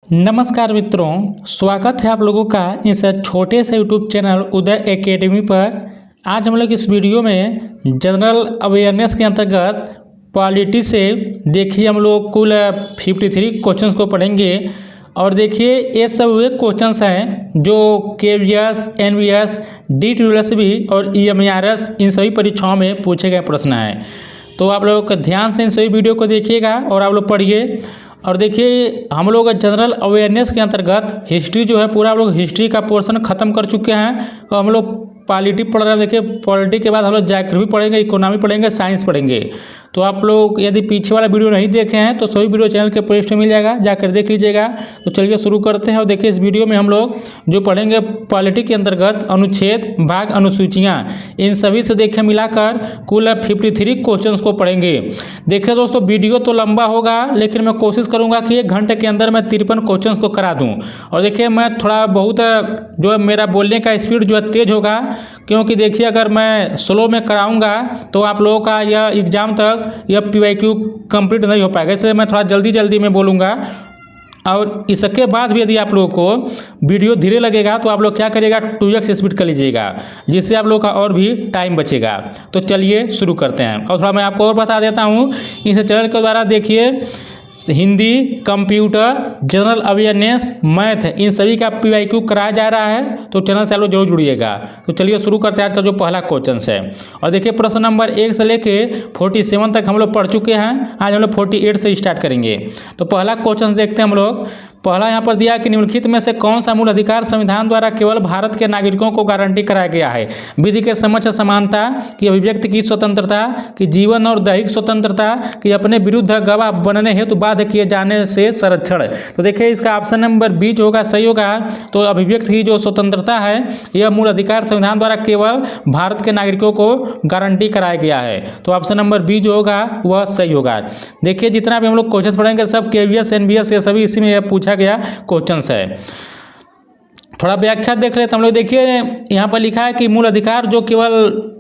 नमस्कार मित्रों, स्वागत है आप लोगों का इस छोटे से यूट्यूब चैनल उदय एकेडमी पर। आज हम लोग इस वीडियो में जनरल अवेयरनेस के अंतर्गत पॉलिटी से देखिए हम लोग कुल 53 क्वेश्चंस को पढ़ेंगे। और देखिए ये सब वे क्वेश्चंस हैं जो KVS, NVS, DSSB और EMARS इन सभी परीक्षाओं में पूछे गए प्रश्न हैं। तो आप लोग ध्यान से इन सभी वीडियो को देखिएगा और आप लोग पढ़िए। और देखिए हम लोग जनरल अवेयरनेस के अंतर्गत हिस्ट्री जो है पूरा हम लोग हिस्ट्री का पोर्शन ख़त्म कर चुके हैं। तो हम लोग पॉलिटी पढ़ रहे हैं। देखिए पॉलिटी के बाद हम लोग ज्योग्राफी पढ़ेंगे, इकोनॉमी पढ़ेंगे, साइंस पढ़ेंगे। तो आप लोग यदि पीछे वाला वीडियो नहीं देखे हैं तो सभी वीडियो चैनल के प्लेलिस्ट में मिल जाएगा, जाकर देख लीजिएगा। तो चलिए शुरू करते हैं। और देखिए इस वीडियो में हम लोग जो पढ़ेंगे पॉलिटी के अंतर्गत अनुच्छेद, भाग, अनुसूचियाँ, इन सभी से देखिए मिलाकर कुल 53 क्वेश्चन को पढ़ेंगे। देखिए दोस्तों वीडियो तो लंबा होगा लेकिन मैं कोशिश करूँगा कि 1 घंटे के अंदर मैं 53 क्वेश्चन को करा दूँ। और देखिए मैं थोड़ा बहुत जो है मेरा बोलने का स्पीड जो है तेज़ होगा, क्योंकि देखिए अगर मैं स्लो में कराऊंगा तो आप लोगों का यह एग्ज़ाम तक यह PYQ कंप्लीट नहीं हो पाएगा। इसलिए मैं थोड़ा जल्दी में बोलूँगा। और इसके बाद भी यदि आप लोगों को वीडियो धीरे लगेगा तो आप लोग क्या करिएगा, 2x स्पीड कर लीजिएगा, जिससे आप लोगों का और भी टाइम बचेगा। तो चलिए शुरू करते हैं। और थोड़ा मैं आपको और बता देता हूँ, इस चैनल के द्वारा देखिए Hindi, computer, general awareness, math, इन सभी का PYQ कराया जा रहा है। तो चैनल से आप लोग जरूर जुड़िएगा। तो चलिए शुरू करते हैं आज का जो पहला क्वेश्चन है। और देखिए प्रश्न नंबर 1 से लेके 47 तक हम लोग पढ़ चुके हैं। आज हम लोग 48 से स्टार्ट करेंगे। तो पहला क्वेश्चन देखते हैं हम लोग। पहला यहाँ पर दिया कि निम्नलिखित में से कौन सा मूल अधिकार संविधान द्वारा केवल भारत के नागरिकों को गारंटी कराया गया है? विधि के समक्ष समानता, की अभिव्यक्ति की स्वतंत्रता, की जीवन और दैहिक स्वतंत्रता, की अपने विरुद्ध गवाह बनने हेतु बाध्य किए जाने से संरक्षण। तो देखिए इसका ऑप्शन नंबर बी जो होगा सही होगा। तो अभिव्यक्ति की जो स्वतंत्रता है यह मूल अधिकार संविधान द्वारा केवल भारत के नागरिकों को गारंटी कराया गया है। तो ऑप्शन नंबर बी जो होगा वह सही होगा। देखिए जितना भी हम लोग क्वेश्चन पढ़ेंगे सब KVS, NVS ये सभी इसी में पूछा गया क्वेश्चन है। थोड़ा व्याख्या देख लेते हम लोग। देखिए यहाँ पर लिखा है कि मूल अधिकार जो केवल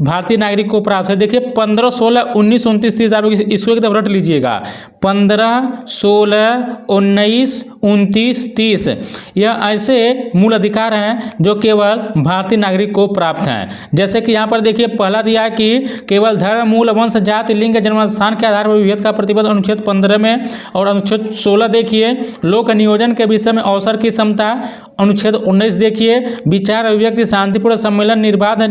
भारतीय नागरिक को प्राप्त है। देखिए 15, 16, 19, 29, 30 आप लोग इसको एकदम रट लीजिएगा। 15, 16, 19, 29, 30 यह ऐसे मूल अधिकार हैं जो केवल भारतीय नागरिक को प्राप्त हैं। जैसे कि यहाँ पर देखिए पहला दिया है कि केवल धर्म, मूल, वंश, जाति, लिंग, जन्मस्थान के आधार पर विभेद का प्रतिबंध अनुच्छेद 15 में। और अनुच्छेद 16 देखिए लोक नियोजन के विषय में अवसर की समता। अनुच्छेद 19 देखिए विचार, अभिव्यक्ति, शांतिपूर्ण सम्मेलन, निर्बाध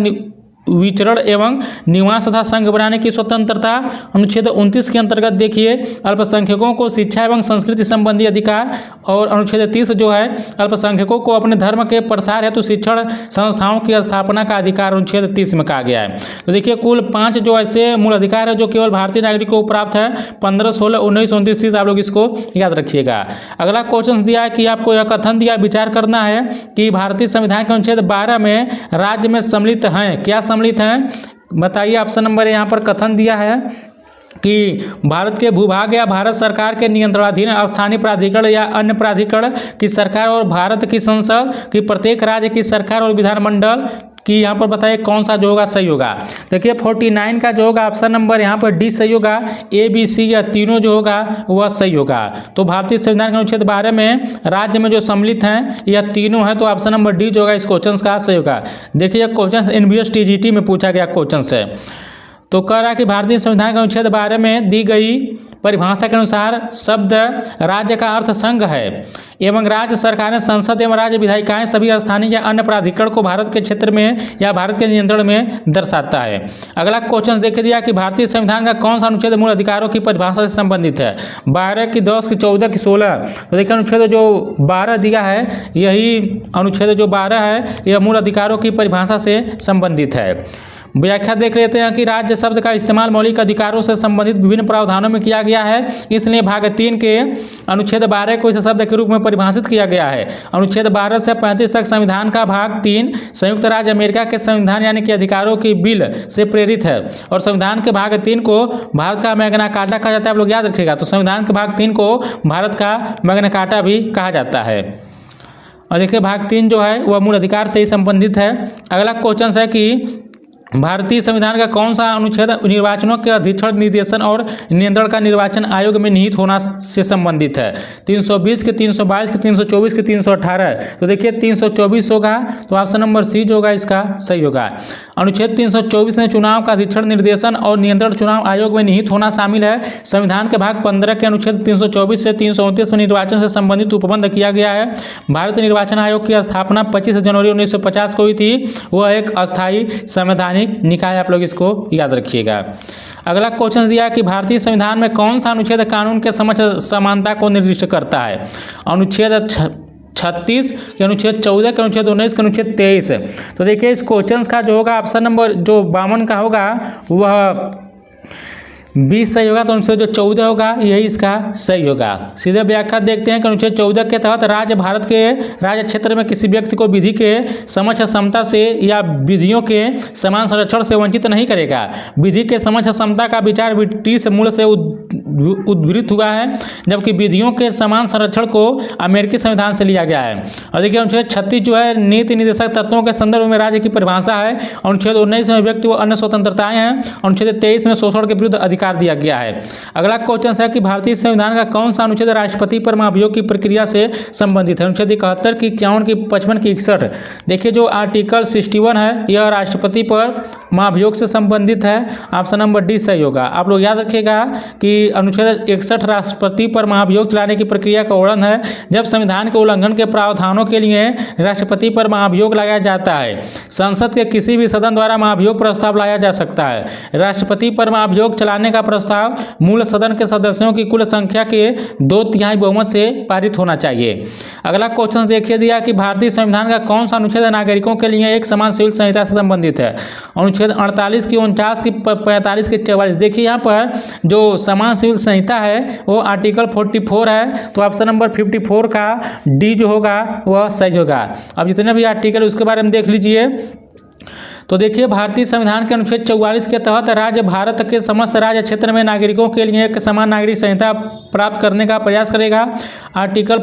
विचरण एवं निवास तथा संघ बनाने की स्वतंत्रता। अनुच्छेद 29 के अंतर्गत देखिए अल्पसंख्यकों को शिक्षा एवं संस्कृति संबंधी अधिकार। और अनुच्छेद 30 जो है अल्पसंख्यकों को अपने धर्म के प्रसार हेतु शिक्षण संस्थाओं की स्थापना का अधिकार अनुच्छेद 30 में कहा गया है। तो देखिए कुल 5 जो ऐसे मूल अधिकार है जो केवल भारतीय नागरिक को प्राप्त है। 15, 16, 19, 29, 30 आप लोग इसको याद रखिएगा। अगला क्वेश्चन दिया है कि आपको यह कथन दिया विचार करना है कि भारतीय संविधान के अनुच्छेद 12 में राज्य में सम्मिलित हैं। क्या सम्मिलित हैं बताइए। ऑप्शन नंबर यहाँ पर कथन दिया है कि भारत के भूभाग या भारत सरकार के नियंत्रणाधीन स्थानीय प्राधिकरण या अन्य प्राधिकरण की सरकार और भारत की संसद की प्रत्येक राज्य की सरकार और विधानमंडल कि यहाँ पर बताइए कौन सा जो होगा सही होगा। देखिए 49 का जो होगा ऑप्शन नंबर यहाँ पर डी सही होगा। ABC या तीनों जो होगा वह सही होगा। तो भारतीय संविधान के अनुच्छेद 12 में राज्य में जो सम्मिलित हैं यह तीनों है। तो ऑप्शन नंबर डी जो होगा इस क्वेश्चन का सही होगा। देखिए यह क्वेश्चन NVS TGT में पूछा गया क्वेश्चन है। तो कह रहा है कि भारतीय संविधान के अनुच्छेद 12 में दी गई परिभाषा के अनुसार शब्द राज्य का अर्थ संघ है एवं राज्य सरकारें, संसद एवं राज्य विधायिकाएं सभी स्थानीय या अन्य प्राधिकरण को भारत के क्षेत्र में या भारत के नियंत्रण में दर्शाता है। अगला क्वेश्चन देख दिया कि भारतीय संविधान का कौन सा अनुच्छेद मूल अधिकारों की परिभाषा से संबंधित है। 12 की 10 की 14 की 16। तो देखिए अनुच्छेद जो 12 दिया है यही अनुच्छेद जो 12 है यह मूल अधिकारों की परिभाषा से संबंधित है। व्याख्या देख लेते हैं कि राज्य शब्द का इस्तेमाल मौलिक अधिकारों से संबंधित विभिन्न प्रावधानों में किया गया है। इसलिए भाग 3 के अनुच्छेद 12 को इस शब्द के रूप में परिभाषित किया गया है। अनुच्छेद 12 से 35 तक संविधान का भाग 3 संयुक्त राज्य अमेरिका के संविधान यानी कि अधिकारों की बिल से प्रेरित है। और संविधान के भाग 3 को भारत का मैग्ना कार्टा कहा जाता है। आप लोग याद रखिएगा। तो संविधान के भाग 3 को भारत का मैग्ना कार्टा भी कहा जाता है। और देखिए भाग 3 जो है वह मूल अधिकार से ही संबंधित है। अगला क्वेश्चन है कि भारतीय संविधान का कौन सा अनुच्छेद निर्वाचनों के अधीक्षण, निर्देशन और नियंत्रण का निर्वाचन आयोग में निहित होना से संबंधित है? 320 के, 322 के, 324 के, 318। तो देखिए 324 होगा, तो ऑप्शन नंबर सी जो होगा इसका सही होगा। अनुच्छेद 324 में चुनाव का अधीक्षण, निर्देशन और नियंत्रण चुनाव आयोग में निहित होना शामिल है। संविधान के भाग 15 के अनुच्छेद 324 से 329 में निर्वाचन से संबंधित उपबंध किया गया है। भारतीय निर्वाचन आयोग की स्थापना 25 जनवरी 1950 को हुई थी। वह एक अस्थायी संवैधानिक निकाय, आप लोग इसको याद रखिएगा। अगला क्वेश्चन दिया कि भारतीय संविधान में कौन सा अनुच्छेद कानून के समक्ष समानता को निर्दिष्ट करता है? अनुच्छेद 36 के, अनुच्छेद 14 के, अनुच्छेद 19 के, अनुच्छेद 23। तो देखिए इस क्वेश्चन का जो होगा ऑप्शन नंबर जो 52 का होगा वह 20 सही होगा। तो अनुच्छेद जो 14 होगा यही इसका सही होगा। सीधे व्याख्या देखते हैं कि अनुच्छेद 14 के तहत राज्य भारत के राज्य क्षेत्र में किसी व्यक्ति को विधि के समक्ष समता से या विधियों के समान संरक्षण से वंचित नहीं करेगा। विधि के समक्ष समता का विचार ब्रिटिश मूल से उद्भूत हुआ है, जबकि विधियों के समान संरक्षण को अमेरिकी संविधान से लिया गया है। और देखिए अनुच्छेद 36 जो है नीति निर्देशक तत्वों के संदर्भ में राज्य की परिभाषा है। अनुच्छेद 19 में व्यक्ति व अन्य स्वतंत्रताएं हैं। अनुच्छेद 23 में शोषण के विरुद्ध अधिकार दिया गया है। अगला क्वेश्चन है कि भारतीय संविधान का कौन सा अनुच्छेद राष्ट्रपति पर महाभियोग की प्रक्रिया से संबंधित है? अनुच्छेद 71 की, 51 की, 55 की, 61। देखिए जो आर्टिकल 61 है यह राष्ट्रपति पर महाभियोग से संबंधित है। ऑप्शन नंबर डी सही होगा। आप लोग याद रखिएगा कि अनुच्छेद 61 राष्ट्रपति पर महाभियोग चलाने की प्रक्रिया का वर्णन है, जब संविधान के उल्लंघन के प्रावधानों के लिए राष्ट्रपति पर महाभियोग लगाया जाता है। संसद के किसी भी सदन द्वारा महाभियोग प्रस्ताव लाया जा सकता है। राष्ट्रपति पर महाभियोग चलाने का प्रस्ताव मूल सदन के सदस्यों की कुल संख्या के 2/3 बहुमत से पारित होना चाहिए। अगला क्वेश्चन देखिए दिया कि भारतीय संविधान का कौन सा अनुच्छेद नागरिकों के लिए एक समान सिविल संहिता से संबंधित है? अनुच्छेद 48 की, 49 की, 45 की, 44। देखिए यहाँ पर जो समान सिविल संहिता है वो आर्टिकल 44 है। तो ऑप्शन नंबर 54 का डी जो होगा वह सही होगा। अब जितने भी आर्टिकल उसके बारे में देख लीजिए। तो देखिए भारतीय संविधान के अनुच्छेद 44 के तहत राज्य भारत के समस्त राज्य क्षेत्र में नागरिकों के लिए एक समान नागरिक संहिता प्राप्त करने का प्रयास करेगा। आर्टिकल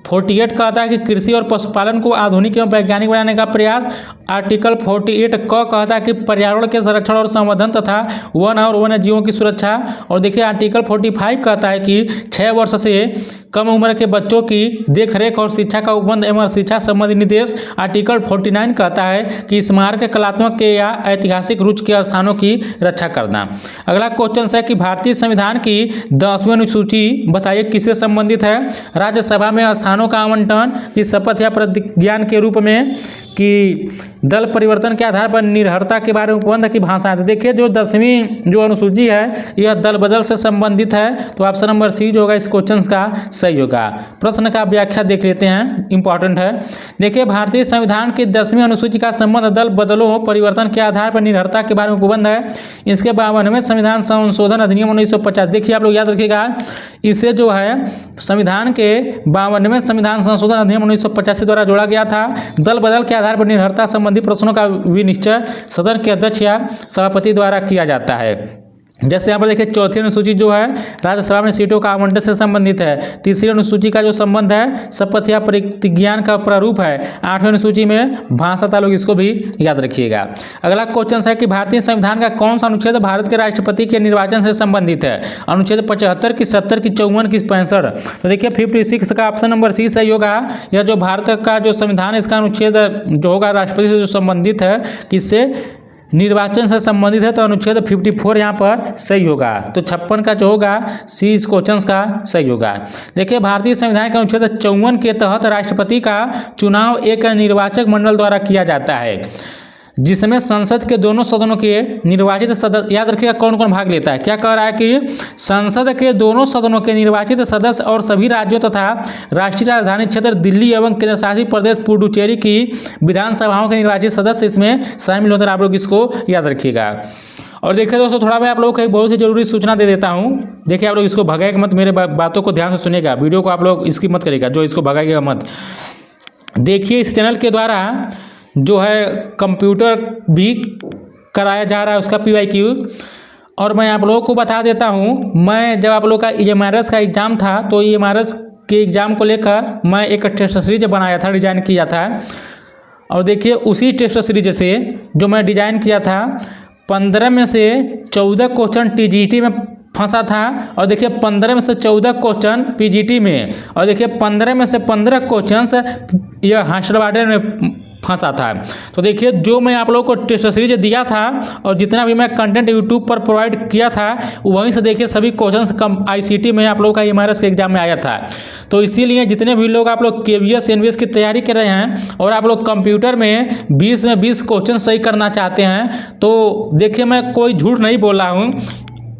48 कहता है कि कृषि और पशुपालन को आधुनिक एवं वैज्ञानिक बनाने का प्रयास। आर्टिकल 48 क कहता है कि पर्यावरण के संरक्षण और संवर्धन तथा वन और वन्य जीवों की सुरक्षा। और देखिए आर्टिकल 45 कहता है कि 6 वर्ष से कम उम्र के बच्चों की देखरेख और शिक्षा का उपबंध एवं शिक्षा संबंधी निर्देश। आर्टिकल 49 कहता है कि स्मारक, कलात्मक के या ऐतिहासिक रुचि के स्थानों की रक्षा करना। अगला क्वेश्चन है कि भारतीय संविधान की 10वीं अनुसूची बताइए किससे संबंधित है? राज्यसभा में स्थानों का आवंटन, की शपथ या प्रतिज्ञान के रूप में, कि दल परिवर्तन के आधार पर निरहरता के बारे में उपबंध की भाषा है। तो देखिए जो 10वीं जो अनुसूची है यह दल बदल से संबंधित है। तो ऑप्शन नंबर सी जो होगा इस क्वेश्चन का सही होगा। प्रश्न का व्याख्या देख लेते हैं, इंपॉर्टेंट है। देखिए भारतीय संविधान की 10वीं अनुसूची का संबंध दल बदलों, परिवर्तन के आधार पर निरहरता के बारे में उपबंध है। इसके 52वें संविधान संशोधन अधिनियम 1950। देखिए आप लोग याद रखिएगा, इसे जो है संविधान के 52वें संविधान संशोधन अधिनियम 1985 द्वारा जोड़ा गया था। दल बदल के आधार पर निरहरता संबंधी प्रश्नों का विनिश्चय सदन के अध्यक्ष या सभापति द्वारा किया जाता है। जैसे यहाँ पर देखिए चौथी अनुसूची जो है राज्यसभा में सीटों का आवंटन से संबंधित है। तीसरी अनुसूची का जो संबंध है शपथ या प्रतिज्ञान का प्रारूप है। 8वीं अनुसूची में भाषा था, लोग इसको भी याद रखिएगा। अगला क्वेश्चन है कि भारतीय संविधान का कौन सा अनुच्छेद भारत के राष्ट्रपति के निर्वाचन से संबंधित है? अनुच्छेद 75 की, 70 की, 54 की, 65। तो देखिए 56 का ऑप्शन नंबर सी सही होगा। यह जो भारत का जो संविधान इसका अनुच्छेद जो होगा राष्ट्रपति से जो संबंधित है, किससे? निर्वाचन से संबंधित है। तो अनुच्छेद 54 यहाँ पर सही होगा। तो 56 का जो होगा सी इस क्वेश्चन का सही होगा। देखिए भारतीय संविधान के अनुच्छेद 54 के तहत राष्ट्रपति का चुनाव एक निर्वाचक मंडल द्वारा किया जाता है, जिसमें संसद के दोनों सदनों के निर्वाचित सदस्य, याद रखिएगा कौन कौन भाग लेता है। क्या कह रहा है कि संसद के दोनों सदनों के निर्वाचित सदस्य और सभी राज्यों तथा राष्ट्रीय राजधानी क्षेत्र दिल्ली एवं केंद्र शासित प्रदेश पुडुचेरी की विधानसभाओं के निर्वाचित सदस्य इसमें शामिल होते हैं। आप लोग इसको याद रखिएगा। और देखिए दोस्तों थोड़ा मैं आप लोगों को एक बहुत ही जरूरी सूचना दे देता हूँ। देखिए आप लोग इसको भगाएगा मत, मेरे बातों को ध्यान से सुनिएगा, वीडियो को आप लोग इसकी मत करिएगा जो इसको भगाएगा मत। देखिए इस चैनल के द्वारा जो है कंप्यूटर भी कराया जा रहा है, उसका PYQ। और मैं आप लोगों को बता देता हूँ, मैं जब आप लोग का EMRS का एग्ज़ाम था तो EMRS के एग्ज़ाम को लेकर मैं एक टेस्ट सीरीज बनाया था, डिजाइन किया था। और देखिए उसी टेस्ट सीरीज से जो मैं डिजाइन किया था 15 में से 14 क्वेश्चन टीजीटी में फंसा था, और देखिए 15 में से 14 क्वेश्चन पीजीटी में, और देखिए 15 में से 15 क्वेश्चन यह हॉस्टल वार्डन में फंसा था। तो देखिए जो मैं आप लोगों को टेस्ट सीरीज दिया था और जितना भी मैं कंटेंट यूट्यूब पर प्रोवाइड किया था वहीं से देखिए सभी क्वेश्चंस कम आईसीटी में आप लोगों का एमआरएस के एग्जाम में आया था। तो इसीलिए जितने भी लोग आप लोग केवीएस एनवीएस की तैयारी कर रहे हैं और आप लोग कंप्यूटर में 20 में 20 क्वेश्चन सही करना चाहते हैं, तो देखिए मैं कोई झूठ नहीं बोल रहा हूँ,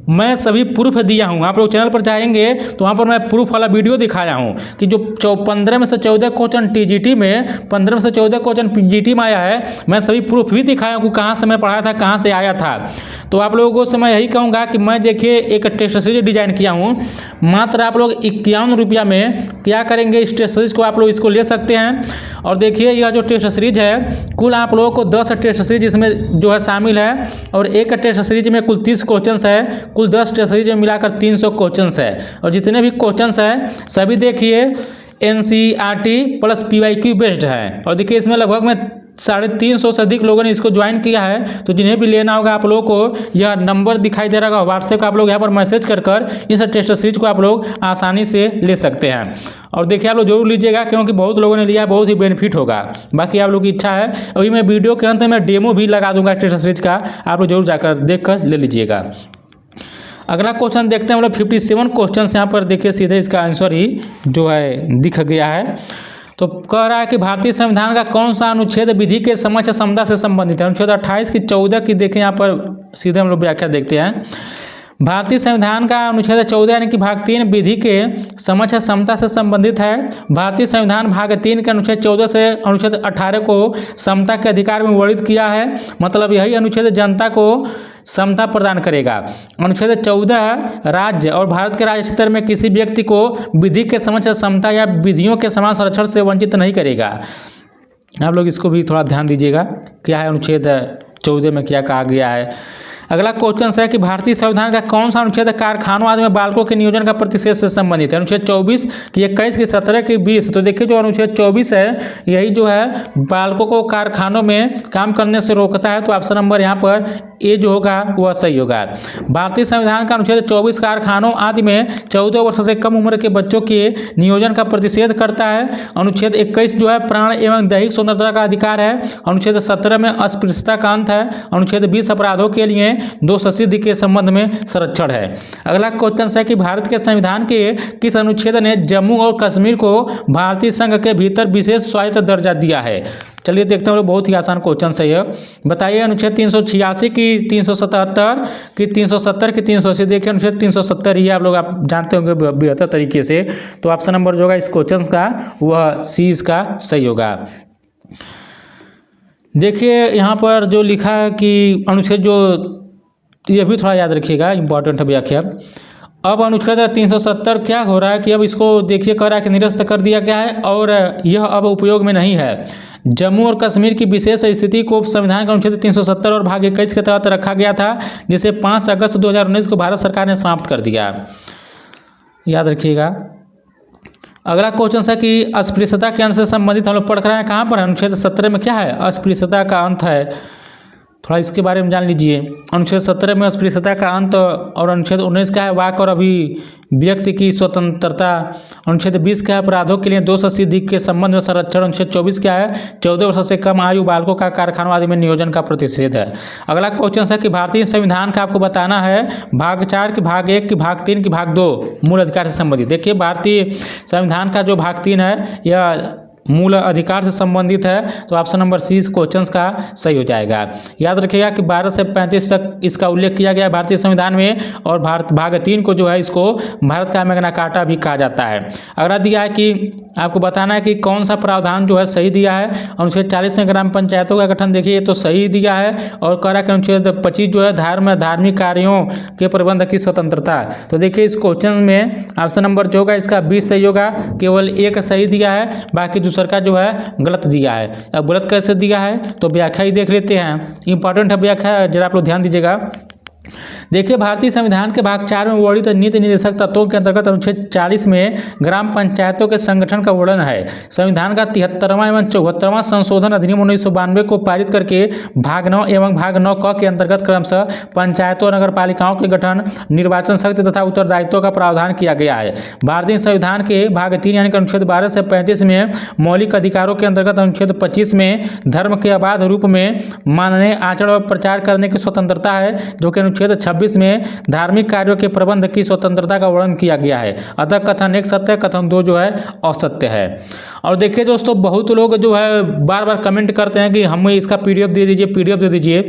मैं सभी प्रूफ दिया हूँ। आप लोग चैनल पर जाएंगे तो वहाँ पर मैं प्रूफ वाला वीडियो दिखाया हूँ कि जो 15 में से 14 क्वेश्चन टीजीटी में, 15 में से 14 क्वेश्चन पीजीटी में आया है, मैं सभी प्रूफ भी दिखाया हूँ कहाँ से मैं पढ़ाया था, कहाँ से आया था। तो आप लोगों से मैं यही कहूँगा कि मैं देखिए एक टेस्ट सीरीज डिजाइन किया हूँ, मात्र आप लोग 51 रुपया में क्या करेंगे, इस टेस्ट सीरीज को आप लोग इसको ले सकते हैं। और देखिए यह जो टेस्ट सीरीज है कुल आप लोगों को 10 टेस्ट सीरीज इसमें जो है शामिल है, और एक टेस्ट सीरीज में कुल 30 क्वेश्चन है, कुल 10 टेस्ट सीरीज में मिलाकर 300 क्वेश्चंस है। और जितने भी क्वेश्चंस हैं सभी देखिए एनसीईआरटी प्लस पीवाईक्यू बेस्ड है। और देखिए इसमें लगभग में 350 से अधिक लोगों ने इसको ज्वाइन किया है। तो जिन्हें भी लेना होगा आप लोगों को यह नंबर दिखाई दे रहा होगा व्हाट्सएप का, आप लोग यहाँ पर मैसेज कर इस टेस्ट सीरीज को आप लोग आसानी से ले सकते हैं। और देखिए आप लोग जरूर लीजिएगा क्योंकि बहुत लोगों ने लिया, बहुत ही बेनिफिट होगा। बाकी आप लोग की इच्छा है, अभी मैं वीडियो के अंत में डेमो भी लगा दूंगा टेस्ट सीरीज का, आप लोग जरूर जाकर देख कर ले लीजिएगा। अगला क्वेश्चन देखते हैं हम लोग 57 क्वेश्चन यहाँ पर देखिए सीधे इसका आंसर ही जो है दिख गया है। तो कह रहा है कि भारतीय संविधान का कौन सा अनुच्छेद विधि के समझ क्षमता से संबंधित है। अनुच्छेद 28 की 14 की देखें, यहाँ पर सीधे हम लोग व्याख्या देखते हैं। भारतीय संविधान का अनुच्छेद 14 यानी कि भाग 3 विधि के समझ क्षमता से संबंधित है। भारतीय संविधान भाग 3 के अनुच्छेद 14 से अनुच्छेद 18 को समता के अधिकार में वर्णित किया है, मतलब यही अनुच्छेद जनता को समता प्रदान करेगा। अनुच्छेद 14 राज्य और भारत के राज्य स्तर में किसी व्यक्ति को विधि के समझ समता या विधियों के समान संरक्षण से वंचित नहीं करेगा। आप लोग इसको भी थोड़ा ध्यान दीजिएगा, क्या है अनुच्छेद 14 में क्या कहा गया है। अगला क्वेश्चन है कि भारतीय संविधान का कौन सा अनुच्छेद कारखानों आदि में बालकों के नियोजन का प्रतिशत से संबंधित है। अनुच्छेद 24 की 21 की 17 की 20। तो देखिए जो अनुच्छेद 24 है यही जो है बालकों को कारखानों में काम करने से रोकता है। तो ऑप्शन नंबर यहाँ पर ए जो होगा वह सही होगा। भारतीय संविधान का अनुच्छेद 24 कारखानों आदि में 14 वर्ष से कम उम्र के बच्चों के नियोजन का प्रतिषेध करता है। अनुच्छेद 21 जो है प्राण एवं दैहिक स्वतंत्रता का अधिकार है। अनुच्छेद 17 में अस्पृश्यता का अंत है। अनुच्छेद 20 अपराधों के लिए दोषसिद्धि के संबंध में संरक्षण है। अगला क्वेश्चन है कि भारत के संविधान के किस अनुच्छेद ने जम्मू और कश्मीर को भारतीय संघ के भीतर विशेष स्वायत्त दर्जा दिया है। चलिए देखते हैं, बहुत ही आसान क्वेश्चन है यह। बताइए अनुच्छेद 386 की 377 की 370 की 380। देखिए अनुच्छेद 370 ही आप लोग आप जानते होंगे बेहतर तरीके से। तो ऑप्शन नंबर जो होगा इस क्वेश्चन का वह सी इसका सही होगा। देखिए यहाँ पर जो लिखा है कि अनुच्छेद जो, ये भी थोड़ा याद रखिएगा, इंपॉर्टेंट है व्याख्या। अब अनुच्छेद 370 क्या हो रहा है कि अब इसको देखिए कह रहा है कि निरस्त कर दिया गया है और यह अब उपयोग में नहीं है। जम्मू और कश्मीर की विशेष स्थिति को संविधान के अनुच्छेद 370 और भाग 21 के तहत रखा गया था, जिसे 5 अगस्त 2019 को भारत सरकार ने समाप्त कर दिया, याद रखिएगा। अगला क्वेश्चन है कि अस्पृश्यता के अंत से संबंधित हम लोग पढ़ रहे हैं, कहाँ पर है। अनुच्छेद 17 में क्या है, अस्पृश्यता का अंत है। थोड़ा इसके बारे में जान लीजिए। अनुच्छेद 17 में अस्पृश्यता का अंत, और अनुच्छेद 19 का है वाक और अभिव्यक्ति की स्वतंत्रता। अनुच्छेद 20 का है अपराधों के लिए दोषसिद्धि के संबंध में संरक्षण। अनुच्छेद 24 क्या है, 14 वर्ष से कम आयु बालकों का कारखानों आदि में नियोजन का प्रतिषेध है। अगला क्वेश्चन है कि भारतीय संविधान का आपको बताना है भाग 4 की भाग 1 की भाग 3 की भाग 2 मूल अधिकार से संबंधित। देखिए भारतीय संविधान का जो भाग 3 है यह मूल अधिकार से संबंधित है। तो ऑप्शन नंबर सी इस क्वेश्चन का सही हो जाएगा। याद रखिएगा कि 12 से 35 तक इसका उल्लेख किया गया है भारतीय संविधान में, और भारत भाग 3 को जो है इसको भारत का मैग्ना कार्टा भी कहा जाता है। अगला दिया है कि आपको बताना है कि कौन सा प्रावधान जो है सही दिया है। अनुच्छेद 40 में ग्राम पंचायतों का गठन, देखिए ये तो सही दिया है। और कह रहा है कि अनुच्छेद 25 जो है धार्मिक कार्यों के प्रबंध की स्वतंत्रता। तो देखिए इस क्वेश्चन में ऑप्शन नंबर जो होगा इसका 20 सही होगा, केवल एक सही दिया है, बाकी दूसरा का जो है गलत दिया है। अब गलत कैसे दिया है तो व्याख्या ही देख लेते हैं, इंपॉर्टेंट है व्याख्या, जरा आप लोग ध्यान दीजिएगा। देखिए, भारतीय संविधान के भाग 4 में वर्णित नीति निर्देशक तत्वों के अंतर्गत अनुच्छेद 40 में ग्राम पंचायतों के संगठन का वर्णन है। संविधान का 73वां एवं 74वां संशोधन अधिनियम 1992 को पारित करके भाग 9 एवं भाग 9 क के अंतर्गत क्रमशः पंचायतों और नगर पालिकाओं के गठन, निर्वाचन शक्ति तथा उत्तरदायित्व का प्रावधान किया गया है। भारतीय संविधान के भाग 3 यानी कि अनुच्छेद 12 से 35 में मौलिक अधिकारों के अंतर्गत अनुच्छेद 25 में धर्म के अबाध रूप में मानने, आचरण और प्रचार करने की स्वतंत्रता है, जो कि अनुच्छेद 26 में धार्मिक कार्यों के प्रबंध की स्वतंत्रता का वर्णन किया गया है। अतः कथन 1 सत्य है, कथन 2 जो है असत्य है। और देखिए दोस्तों, बहुत लोग जो है बार बार कमेंट करते हैं कि हमें इसका पीडीएफ दे दीजिए, पीडीएफ दे दीजिए।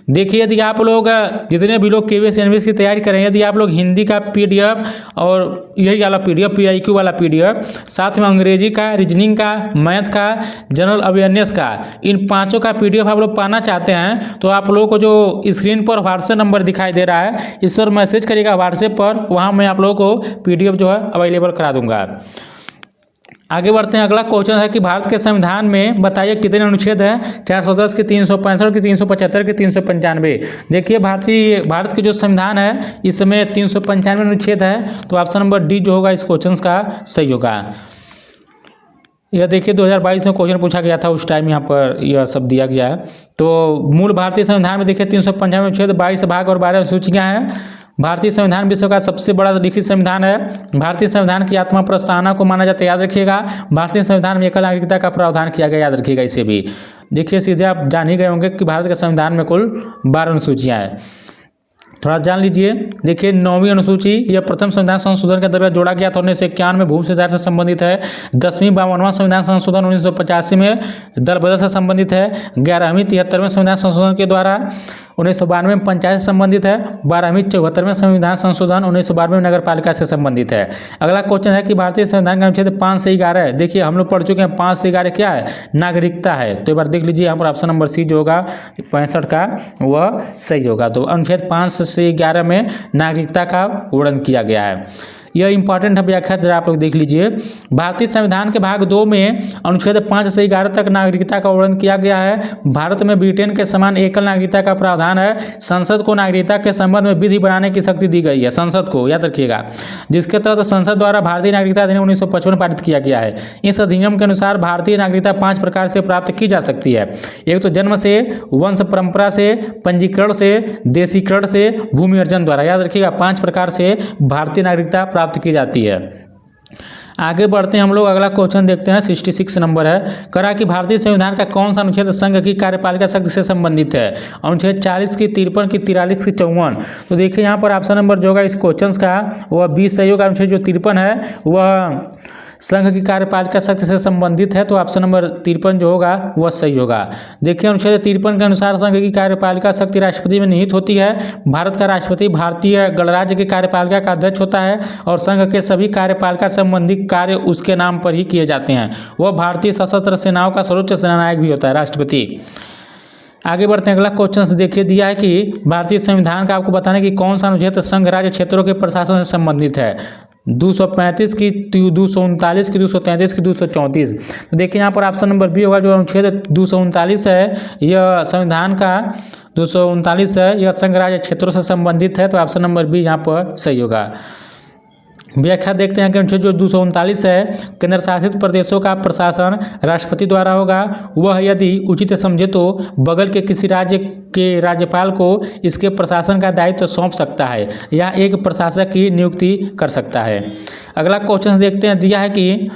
देखिए, यदि आप लोग जितने भी लोग केवीएस एनवीएस की तैयारी करें, यदि आप लोग हिंदी का पीडीएफ और यही वाला पीडीएफ, पीआईक्यू वाला पीडीएफ, साथ में अंग्रेजी का, रीजनिंग का, मैथ का, जनरल अवेयरनेस का, इन 5 का पीडीएफ आप लोग पाना चाहते हैं तो आप लोगों को जो स्क्रीन पर व्हाट्सएप नंबर दिखाई दे रहा है, इस पर मैसेज करिएगा व्हाट्सएप पर, वहाँ मैं आप लोगों को पीडीएफ जो है अवेलेबल करा दूंगा। आगे बढ़ते हैं। अगला क्वेश्चन है कि भारत के संविधान में बताइए कितने अनुच्छेद हैं? 410 के 365 के 375 के 395। देखिए, भारत के जो संविधान है इसमें 395 अनुच्छेद है, तो ऑप्शन नंबर डी जो होगा इस क्वेश्चन का सही होगा। यह देखिए 2022 में क्वेश्चन पूछा गया था, उस टाइम यहाँ पर यह सब दिया गया है। तो मूल भारतीय संविधान में देखिए 395 अनुच्छेद, 22 भाग और 12 सूचियाँ हैं। भारतीय संविधान विश्व का सबसे बड़ा लिखित संविधान है। भारतीय संविधान की आत्मा प्रस्तावना को माना जाता है, याद रखिएगा। भारतीय संविधान में एकल नागरिकता का प्रावधान किया गया, याद रखिएगा इसे भी। देखिए, सीधे आप जान ही गए होंगे कि भारत के संविधान में कुल 12 अनुसूचियाँ हैं, थोड़ा जान लीजिए। देखिए, 9वीं अनुसूची यह प्रथम संविधान संशोधन के अंतर्गत जोड़ा गया था 1951 में, भूमि सुधार से संबंधित है। 10वीं 52वां संविधान संशोधन 1985 में दल बदल से संबंधित है। 11वीं 73वें संविधान संशोधन के द्वारा 1992 में पंचायत से संबंधित है। 12वीं 74वें संविधान संशोधन 1992 में नगर पालिका से संबंधित है। अगला क्वेश्चन है कि भारतीय संविधान का अनुच्छेद 5 से 11 है। देखिए, हम लोग पढ़ चुके हैं 5 से 11 क्या है? नागरिकता है। तो एक बार देख लीजिए, यहाँ पर ऑप्शन नंबर सी जो होगा 65 का वह सही होगा। तो अनुच्छेद 5 से 11 में नागरिकता का वर्णन किया गया है। यह इंपॉर्टेंट है व्याख्या, जरा आप लोग देख लीजिए। भारतीय संविधान के भाग 2 में अनुच्छेद 5 से 11 तक नागरिकता का वर्णन किया गया है। भारत में ब्रिटेन के समान एकल नागरिकता का प्रावधान है। संसद को नागरिकता के संबंध में विधि बनाने की शक्ति दी गई है, संसद को, याद रखिएगा, जिसके तहत संसद द्वारा भारतीय नागरिकता अधिनियम 1955 पारित किया गया है। इस अधिनियम के अनुसार भारतीय नागरिकता 5 प्रकार से प्राप्त की जा सकती है। एक तो जन्म से, वंश परंपरा से, पंजीकरण से, देशीकरण से, भूमि अर्जन द्वारा। याद रखिएगा, 5 प्रकार से भारतीय नागरिकता प्राप्त की जाती है। आगे बढ़ते हैं हम लोग, अगला क्वेश्चन देखते हैं। 66 नंबर है, करा कि भारतीय संविधान का कौन सा अनुच्छेद संघ की कार्यपालिका शक्ति से संबंधित है? अनुच्छेद 40 की 53 की 43 की 54। तो देखिए, यहाँ पर ऑप्शन नंबर जो होगा इस क्वेश्चन का वह 20 सही होगा। अनुच्छेद जो 53 है वह संघ की कार्यपालिका शक्ति से संबंधित है, तो ऑप्शन नंबर 53 जो होगा वह सही होगा। देखिए, अनुच्छेद 53 के अनुसार संघ की कार्यपालिका शक्ति राष्ट्रपति में निहित होती है। भारत का राष्ट्रपति भारतीय गणराज्य की कार्यपालिका का अध्यक्ष होता है और संघ के सभी कार्यपालिका संबंधी कार्य उसके नाम पर ही किए जाते हैं। वह भारतीय सशस्त्र सेनाओं का सर्वोच्च सेनानायक भी होता है, राष्ट्रपति। आगे बढ़ते हैं। अगला क्वेश्चन से देखिए दिया है कि भारतीय संविधान का आपको बताने की कौन सा अनुच्छेद संघ राज्य क्षेत्रों के प्रशासन से संबंधित है? 235 की 239 की 233 की 234। तो देखिए, यहाँ पर ऑप्शन नंबर बी होगा। जो अनुच्छेद 239 है यह संविधान का 239 है, यह संघ राज्य क्षेत्रों से संबंधित है, तो ऑप्शन नंबर बी यहाँ पर सही होगा। व्याख्या देखते हैं कि अनुच्छेद जो 239 है, केंद्र शासित प्रदेशों का प्रशासन राष्ट्रपति द्वारा होगा। वह यदि उचित समझे तो बगल के किसी राज्य के राज्यपाल को इसके प्रशासन का दायित्व सौंप सकता है या एक प्रशासक की नियुक्ति कर सकता है। अगला क्वेश्चन देखते हैं, दिया है कि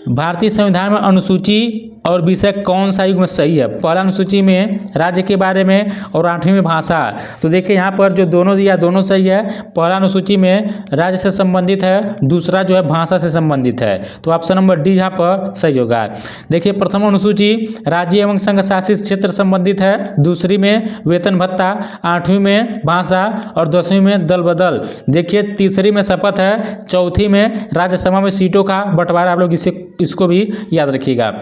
भारतीय संविधान में अनुसूची और विषय कौन सा युग में सही है? पहला अनुसूची में राज्य के बारे में और 8वीं में भाषा। तो देखिए, यहाँ पर जो दोनों दिया दोनों सही है। पहला अनुसूची में राज्य से संबंधित है, दूसरा जो है भाषा से संबंधित है, तो ऑप्शन नंबर डी यहाँ पर सही होगा। देखिए, प्रथम अनुसूची राज्य एवं संघ शासित क्षेत्र संबंधित है, दूसरी में वेतन भत्ता, 8वीं में भाषा और 10वीं में दल बदल। देखिए, तीसरी में शपथ है, चौथी में राज्यसभा में सीटों का बंटवारा। आप लोग इसको भी याद रखिएगा।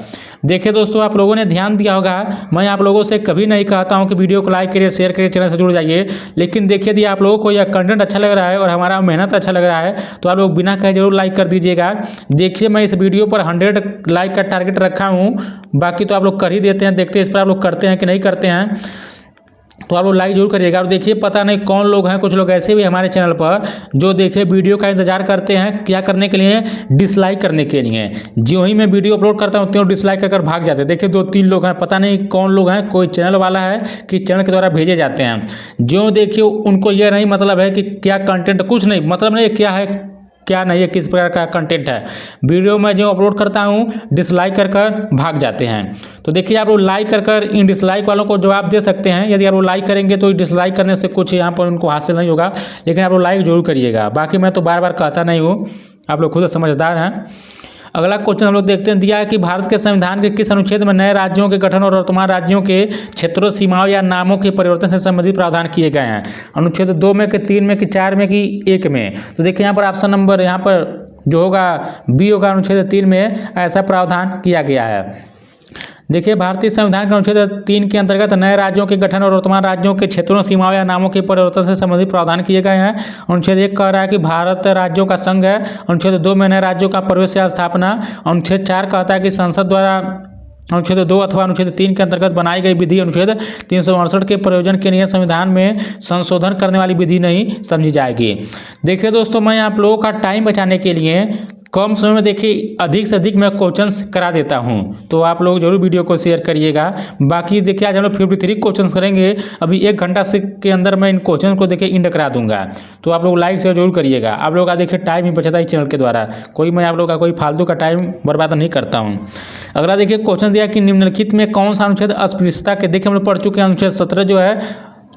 देखिए दोस्तों, आप लोगों ने ध्यान दिया होगा, मैं आप लोगों से कभी नहीं कहता हूं कि वीडियो को लाइक करिए, शेयर करिए, चैनल से जुड़ जाइए, लेकिन देखिए यदि आप लोगों को यह कंटेंट अच्छा लग रहा है और हमारा मेहनत अच्छा लग रहा है तो आप लोग बिना कहे जरूर लाइक कर दीजिएगा। देखिए, मैं इस वीडियो पर 100 लाइक का टारगेट रखा हूँ, बाकी तो आप लोग कर ही देते हैं। देखते हैं इस पर आप लोग करते हैं कि नहीं करते हैं। तो आप लोग लाइक जरूर करिएगा। और देखिए पता नहीं कौन लोग हैं, कुछ लोग ऐसे भी हमारे चैनल पर जो देखिए वीडियो का इंतजार करते हैं, क्या करने के लिए, डिसलाइक करने के लिए। जो ही मैं वीडियो अपलोड करता हूँ त्यों डिसलाइक कर भाग जाते हैं। देखिए 2-3 लोग हैं, पता नहीं कौन लोग हैं, कोई चैनल वाला है कि चैनल के द्वारा भेजे जाते हैं। जो देखिए उनको यह नहीं मतलब है कि क्या कंटेंट, कुछ नहीं मतलब नहीं क्या है क्या नहीं है, किस प्रकार का कंटेंट है। वीडियो में जो अपलोड करता हूँ डिसलाइक कर भाग जाते हैं। तो देखिए आप लोग लाइक कर इन डिसलाइक वालों को जवाब दे सकते हैं। यदि आप लोग लाइक करेंगे तो डिसलाइक करने से कुछ यहाँ पर उनको हासिल नहीं होगा, लेकिन आप लोग लाइक जरूर करिएगा। बाकी मैं तो बार बार कहता नहीं हूँ, आप लोग खुद समझदार हैं। अगला क्वेश्चन हम लोग देखते हैं, दिया है कि भारत के संविधान के किस अनुच्छेद में नए राज्यों के गठन और वर्तमान राज्यों के क्षेत्रों, सीमाओं या नामों के परिवर्तन से संबंधित प्रावधान किए गए हैं। अनुच्छेद 2 में कि 3 में कि 4 में कि 1 में। तो देखिए यहाँ पर ऑप्शन नंबर यहाँ पर जो होगा बी होगा, अनुच्छेद 3 में ऐसा प्रावधान किया गया है। देखिए भारतीय संविधान के अनुच्छेद 3 के अंतर्गत नए राज्यों के गठन और वर्तमान राज्यों के क्षेत्रों, सीमाओं या नामों के परिवर्तन से संबंधित प्रावधान किए गए हैं। अनुच्छेद 1 कह रहा है कि भारत राज्यों का संघ है। अनुच्छेद 2 में नए राज्यों का प्रवेश या स्थापना। अनुच्छेद 4 कहता है कि संसद द्वारा अनुच्छेद 2 अथवा अनुच्छेद 3 के अंतर्गत बनाई गई विधि अनुच्छेद 368 के प्रयोजन के लिए संविधान में संशोधन करने वाली विधि नहीं समझी जाएगी। देखिए दोस्तों, मैं आप लोगों का टाइम बचाने के लिए कम समय में देखिए अधिक से अधिक मैं क्वेश्चंस करा देता हूं, तो आप लोग जरूर वीडियो को शेयर करिएगा। बाकी देखिए आज हम लोग 53 क्वेश्चंस करेंगे। अभी 1 घंटा से के अंदर मैं इन क्वेश्चन को देखिए इंड करा दूंगा, तो आप लोग लाइक शेयर जरूर करिएगा। आप लोग का देखिए टाइम ही बचता है इस चैनल के द्वारा, मैं आप लोग का कोई फालतू का टाइम बर्बाद नहीं करता हूँ। अगला देखिए क्वेश्चन दिया कि निम्नलिखित में कौन सा अनुच्छेद अस्पृश्यता के, देखिए हम लोग पढ़ चुके हैं अनुच्छेद 17 जो है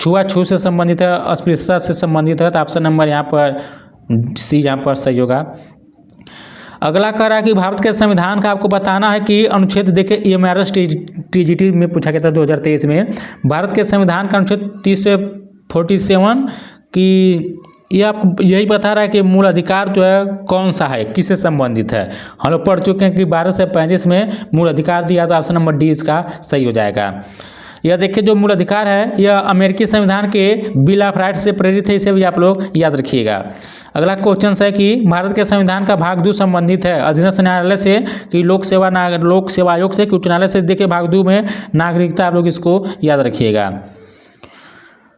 छुआछूत से संबंधित है, अस्पृश्यता से संबंधित है। तो ऑप्शन नंबर यहाँ पर सी यहाँ पर सही होगा। अगला कह रहा है कि भारत के संविधान का आपको बताना है कि अनुच्छेद, देखिए EMRS TGT में पूछा गया था 2023 में, भारत के संविधान का अनुच्छेद 30 से 47 की ये आपको यही बता रहा है कि मूल अधिकार जो है कौन सा है, किससे संबंधित है। हम लोग पढ़ चुके हैं कि 12 से 35 में मूल अधिकार दिया, तो ऑप्शन नंबर डी इसका सही हो जाएगा। यह देखिए जो मूल अधिकार है यह अमेरिकी संविधान के बिल ऑफ राइट्स से प्रेरित है, इसे भी आप लोग याद रखिएगा। अगला क्वेश्चन है कि भारत के संविधान का भाग 2 संबंधित है अधीनस्थ न्यायालय से कि लोक सेवा आयोग से कि उच्च न्यायालय से। देखिए भाग 2 में नागरिकता, आप लोग इसको याद रखिएगा।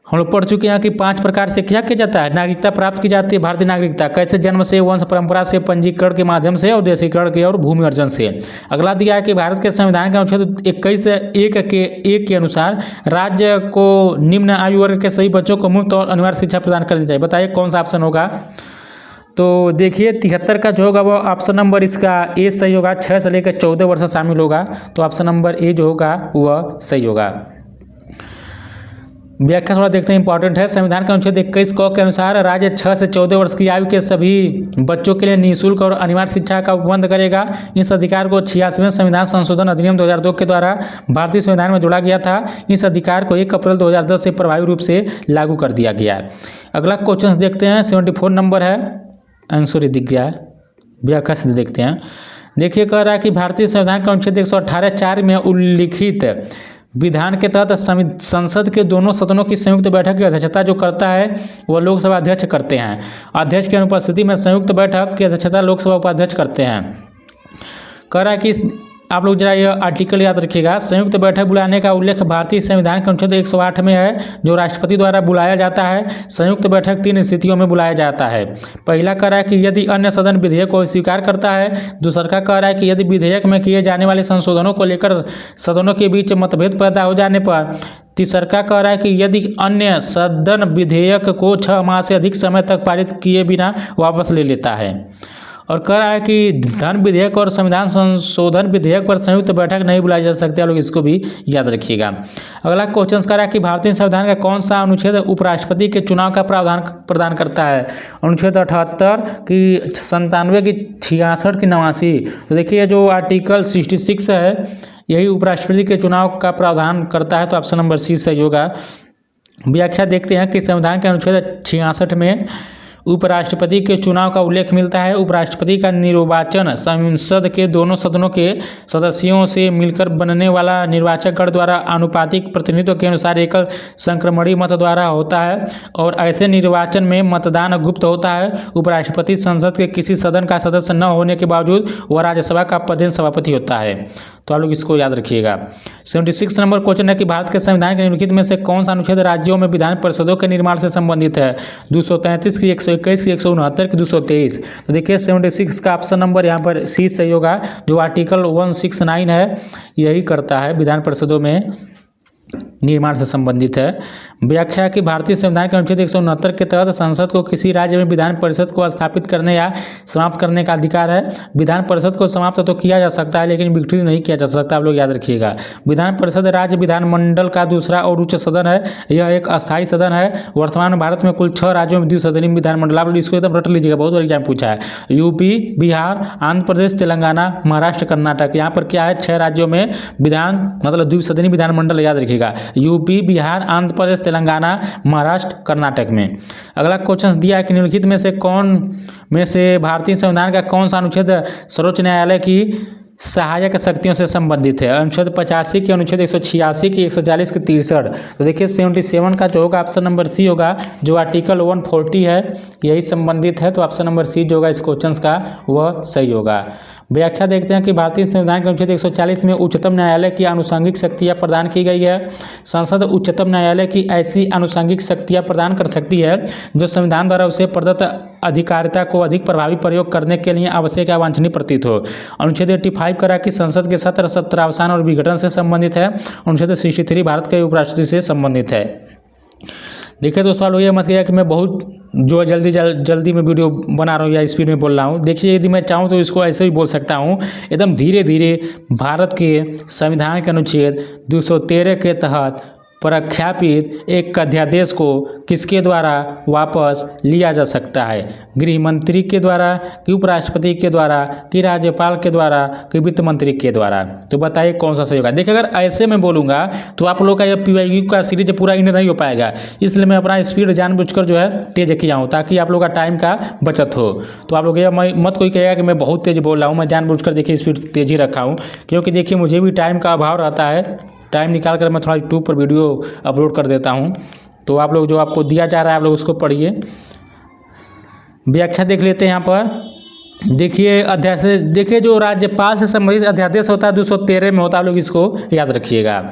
हम लोग पढ़ चुके हैं कि 5 प्रकार से क्या किया जाता है, नागरिकता प्राप्त की जाती है भारतीय नागरिकता, कैसे, जन्म से, वंश परंपरा से, पंजीकरण के माध्यम से, और देशीकरण के और भूमि अर्जन से। अगला दिया है कि भारत के संविधान के अनुच्छेद 21(1) के अनुसार राज्य को निम्न आयु वर्ग के सभी बच्चों को मुफ्त और अनिवार्य शिक्षा प्रदान करनी चाहिए। बताइए कौन सा ऑप्शन होगा। तो देखिए 73 का जो होगा वो ऑप्शन नंबर इसका ए सही होगा, 6 से लेकर 14 वर्ष शामिल होगा, तो ऑप्शन नंबर ए जो होगा वह सही होगा। व्याख्या थोड़ा देखते हैं, इंपॉर्टेंट है। संविधान के अनुच्छेद 21 क के अनुसार राज्य 6 से 14 वर्ष की आयु के सभी बच्चों के लिए निःशुल्क और अनिवार्य शिक्षा का उपबंध करेगा। इस अधिकार को 86वें संविधान संशोधन अधिनियम 2002 के द्वारा भारतीय संविधान में जोड़ा गया था। इस अधिकार को 1 अप्रैल 2010 से प्रभावी रूप से लागू कर दिया गया है। अगला क्वेश्चन देखते हैं, 74 नंबर है, आंसर दिख गया है, व्याख्या से देखते हैं। देखिए कह रहा है कि भारतीय संविधान का अनुच्छेद 118(4) में उल्लिखित विधान के तहत संसद के दोनों सदनों की संयुक्त बैठक की अध्यक्षता जो करता है वह लोकसभा अध्यक्ष करते हैं। अध्यक्ष की अनुपस्थिति में संयुक्त बैठक की अध्यक्षता लोकसभा उपाध्यक्ष करते हैं। कह रहा है कि आप लोग जरा यह आर्टिकल याद रखिएगा। संयुक्त बैठक बुलाने का उल्लेख भारतीय संविधान के अनुच्छेद 108 में है, जो राष्ट्रपति द्वारा बुलाया जाता है। संयुक्त बैठक 3 स्थितियों में बुलाया जाता है। पहला कह रहा है कि यदि अन्य सदन विधेयक को स्वीकार करता है। दूसरा कह रहा है कि यदि विधेयक में किए जाने वाले संशोधनों को लेकर सदनों के बीच मतभेद पैदा हो जाने पर। तीसरा कह रहा है कि यदि अन्य सदन विधेयक को 6 माह से अधिक समय तक पारित किए बिना वापस ले लेता है। और कह रहा है कि धन विधेयक और संविधान संशोधन विधेयक पर संयुक्त बैठक नहीं बुलाई जा सकती। आप लोग इसको भी याद रखिएगा। अगला क्वेश्चन कह रहा है कि भारतीय संविधान का कौन सा अनुच्छेद उपराष्ट्रपति के चुनाव का प्रावधान प्रदान करता है। अनुच्छेद 78 की, 97 की, 66 की, 89। तो देखिए जो आर्टिकल 66 है यही उपराष्ट्रपति के चुनाव का प्रावधान करता है, तो ऑप्शन नंबर सी सही होगा। व्याख्या देखते हैं कि संविधान के अनुच्छेद 66 में उपराष्ट्रपति के चुनाव का उल्लेख मिलता है। उपराष्ट्रपति का निर्वाचन संसद के दोनों सदनों के सदस्यों से मिलकर बनने वाला निर्वाचक गण द्वारा आनुपातिक प्रतिनिधित्व के अनुसार एकल संक्रमणीय मत द्वारा होता है और ऐसे निर्वाचन में मतदान गुप्त होता है। उपराष्ट्रपति संसद के किसी सदन का सदस्य न होने के बावजूद वह राज्यसभा का पदेन सभापति होता है। तो आप लोग इसको याद रखिएगा। 76 नंबर क्वेश्चन है कि भारत के संविधान के निम्नलिखित में से कौन सा अनुच्छेद राज्यों में विधान परिषदों के निर्माण से संबंधित है? 233 की, 121 की, 169 की, 223। तो देखिए 76 का ऑप्शन नंबर यहाँ पर सी सही होगा। जो आर्टिकल 169 है यही करता है, विधान परिषदों में निर्माण से संबंधित है। व्याख्या कि भारतीय संविधान के अनुच्छेद 169 के तहत संसद को किसी राज्य में विधान परिषद को स्थापित करने या समाप्त करने का अधिकार है। विधान परिषद को समाप्त तो किया जा सकता है लेकिन विघटित नहीं किया जा सकता, आप लोग याद रखिएगा। विधान परिषद राज्य विधानमंडल का दूसरा और उच्च सदन है। यह एक अस्थायी सदन है। वर्तमान भारत में कुल 6 राज्यों में द्विसदनीय विधानमंडल, आप लोग इसको एकदम रट लीजिएगा, बहुत बार एग्जाम पूछा है। यूपी, बिहार, आंध्र प्रदेश, तेलंगाना, महाराष्ट्र, कर्नाटक। यहाँ पर क्या है, 6 राज्यों में विधान मतलब द्विसदनीय विधानमंडल, याद रखिएगा। यूपी, बिहार, आंध्र प्रदेश, तेलंगाना, महाराष्ट्र, कर्नाटक में। अगला क्वेश्चन दिया है कि निम्नलिखित में से भारतीय संविधान का कौन सा अनुच्छेद सर्वोच्च न्यायालय की सहायक शक्तियों से संबंधित है? अनुच्छेद 85 की, अनुच्छेद 186 की, 140 की, 63। तो देखिए 77 का जो होगा ऑप्शन नंबर सी होगा। जो आर्टिकल 140 है यही संबंधित है, तो ऑप्शन नंबर सी जो होगा इस क्वेश्चन का वह सही होगा। व्याख्या देखते हैं कि भारतीय संविधान के अनुच्छेद 140 में उच्चतम न्यायालय की आनुषंगिक शक्तियाँ प्रदान की गई है। संसद उच्चतम न्यायालय की ऐसी आनुषंगिक शक्तियाँ प्रदान कर सकती है जो संविधान द्वारा उसे प्रदत्त अधिकारिता को अधिक प्रभावी प्रयोग करने के लिए आवश्यक या वांछनीय प्रतीत हो। अनुच्छेद 85 करा कि संसद के सत्र सत्रावसान और विघटन से संबंधित है। अनुच्छेद 63 भारत के उपराष्ट्रपति से संबंधित है। देखिए दोस्तों, ये मत किया कि मैं बहुत जो जल्दी में वीडियो बना रहा हूँ या स्पीड में बोल रहा हूँ। देखिए यदि मैं चाहूँ तो इसको ऐसे भी बोल सकता हूँ, एकदम धीरे धीरे भारत के संविधान के अनुच्छेद 213 के तहत प्रख्यापित एक अध्यादेश को किसके द्वारा वापस लिया जा सकता है? गृह मंत्री के द्वारा, कि उपराष्ट्रपति के द्वारा, कि राज्यपाल के द्वारा, कि वित्त मंत्री के द्वारा? तो बताइए कौन सा सही होगा। देखिए अगर ऐसे में बोलूँगा तो आप लोग का ये PYQ का सीरीज पूरा इन नहीं हो पाएगा, इसलिए मैं अपना स्पीड जानबूझकर जो है तेज किया हूँ ताकि आप लोग का टाइम का बचत हो। तो आप लोग ये मत कोई कहेगा कि मैं बहुत तेज़ बोल रहा हूँ, मैं जानबूझकर देखिए स्पीड तेज ही रखा हूँ, क्योंकि देखिए मुझे भी टाइम का अभाव रहता है। टाइम निकाल कर मैं थोड़ा यूट्यूब पर वीडियो अपलोड कर देता हूं। तो आप लोग जो आपको दिया जा रहा है आप लोग उसको पढ़िए। व्याख्या देख लेते हैं यहाँ पर। देखिए अध्यादेश, देखिए जो राज्यपाल से संबंधित अध्यादेश होता है 213 में होता है, आप लोग इसको याद रखिएगा।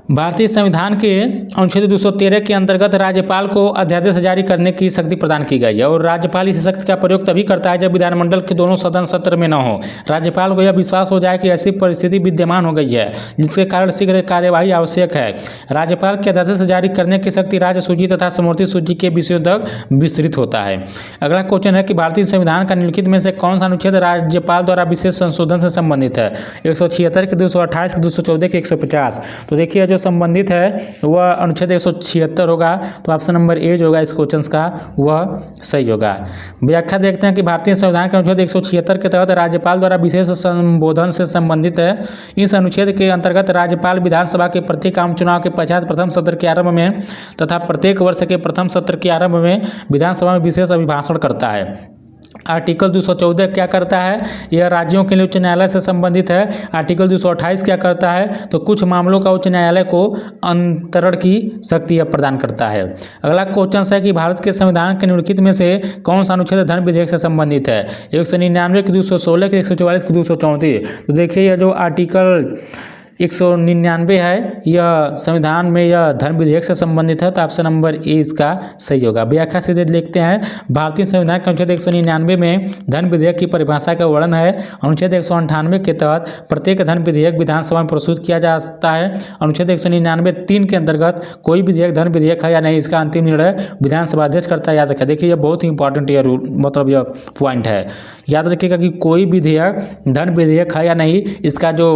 भारतीय संविधान के अनुच्छेद 213 के अंतर्गत राज्यपाल को अध्यादेश जारी करने की शक्ति प्रदान की गई है और राज्यपाल इस शक्ति का प्रयोग तभी करता है जब विधानमंडल के दोनों सदन सत्र में न हो। राज्यपाल को यह विश्वास हो जाए कि ऐसी परिस्थिति विद्यमान हो गई है जिसके कारण शीघ्र कार्यवाही आवश्यक है। राज्यपाल के अध्यादेश जारी करने की शक्ति राज्य सूची तथा समवर्ती सूची के विषयों तक विस्तृत होता है। अगला क्वेश्चन है कि भारतीय संविधान का निम्नलिखित में से कौन सा अनुच्छेद राज्यपाल द्वारा विशेष संशोधन से संबंधित है? 176 के, 228 के, 214 के, 150। तो देखिए जो संबंधित है वह अनुच्छेद 176 होगा, तो ऑप्शन नंबर ए जो होगा इस क्वेश्चन का वह सही होगा। व्याख्या देखते हैं कि भारतीय संविधान के अनुच्छेद 176 के तहत राज्यपाल द्वारा विशेष संबोधन से संबंधित है। इस अनुच्छेद के अंतर्गत राज्यपाल विधानसभा के प्रत्येक आम चुनाव के पश्चात प्रथम सत्र के आरंभ में तथा प्रत्येक वर्ष के प्रथम सत्र के आरंभ में विधानसभा में विशेष अभिभाषण करता है। आर्टिकल 214 क्या करता है? यह राज्यों के लिए उच्च न्यायालय से संबंधित है। आर्टिकल 228 क्या करता है? तो कुछ मामलों का उच्च न्यायालय को अंतरण की शक्ति प्रदान करता है। अगला क्वेश्चन है कि भारत के संविधान के निम्नलिखित में से कौन सा अनुच्छेद धन विधेयक से संबंधित है? 199 की, 216 की, 144 की, 234। तो देखिए यह जो आर्टिकल 199 है यह संविधान में यह धन विधेयक से संबंधित है, तो ऑप्शन नंबर ए इसका सही होगा। व्याख्या सीधे देखते हैं। भारतीय संविधान के अनुच्छेद 199 में धन विधेयक की परिभाषा का वर्णन है। अनुच्छेद 198 के तहत प्रत्येक धन विधेयक विधानसभा में प्रस्तुत किया जाता है। अनुच्छेद 199(3) के अंतर्गत कोई विधेयक धन विधेयक है या नहीं इसका अंतिम निर्णय विधानसभा अध्यक्ष करता है। याद रखिए, देखिए यह बहुत ही इंपॉर्टेंट यह रूल मतलब यह पॉइंट है। याद रखिएगा कि कोई विधेयक धन विधेयक है या नहीं इसका जो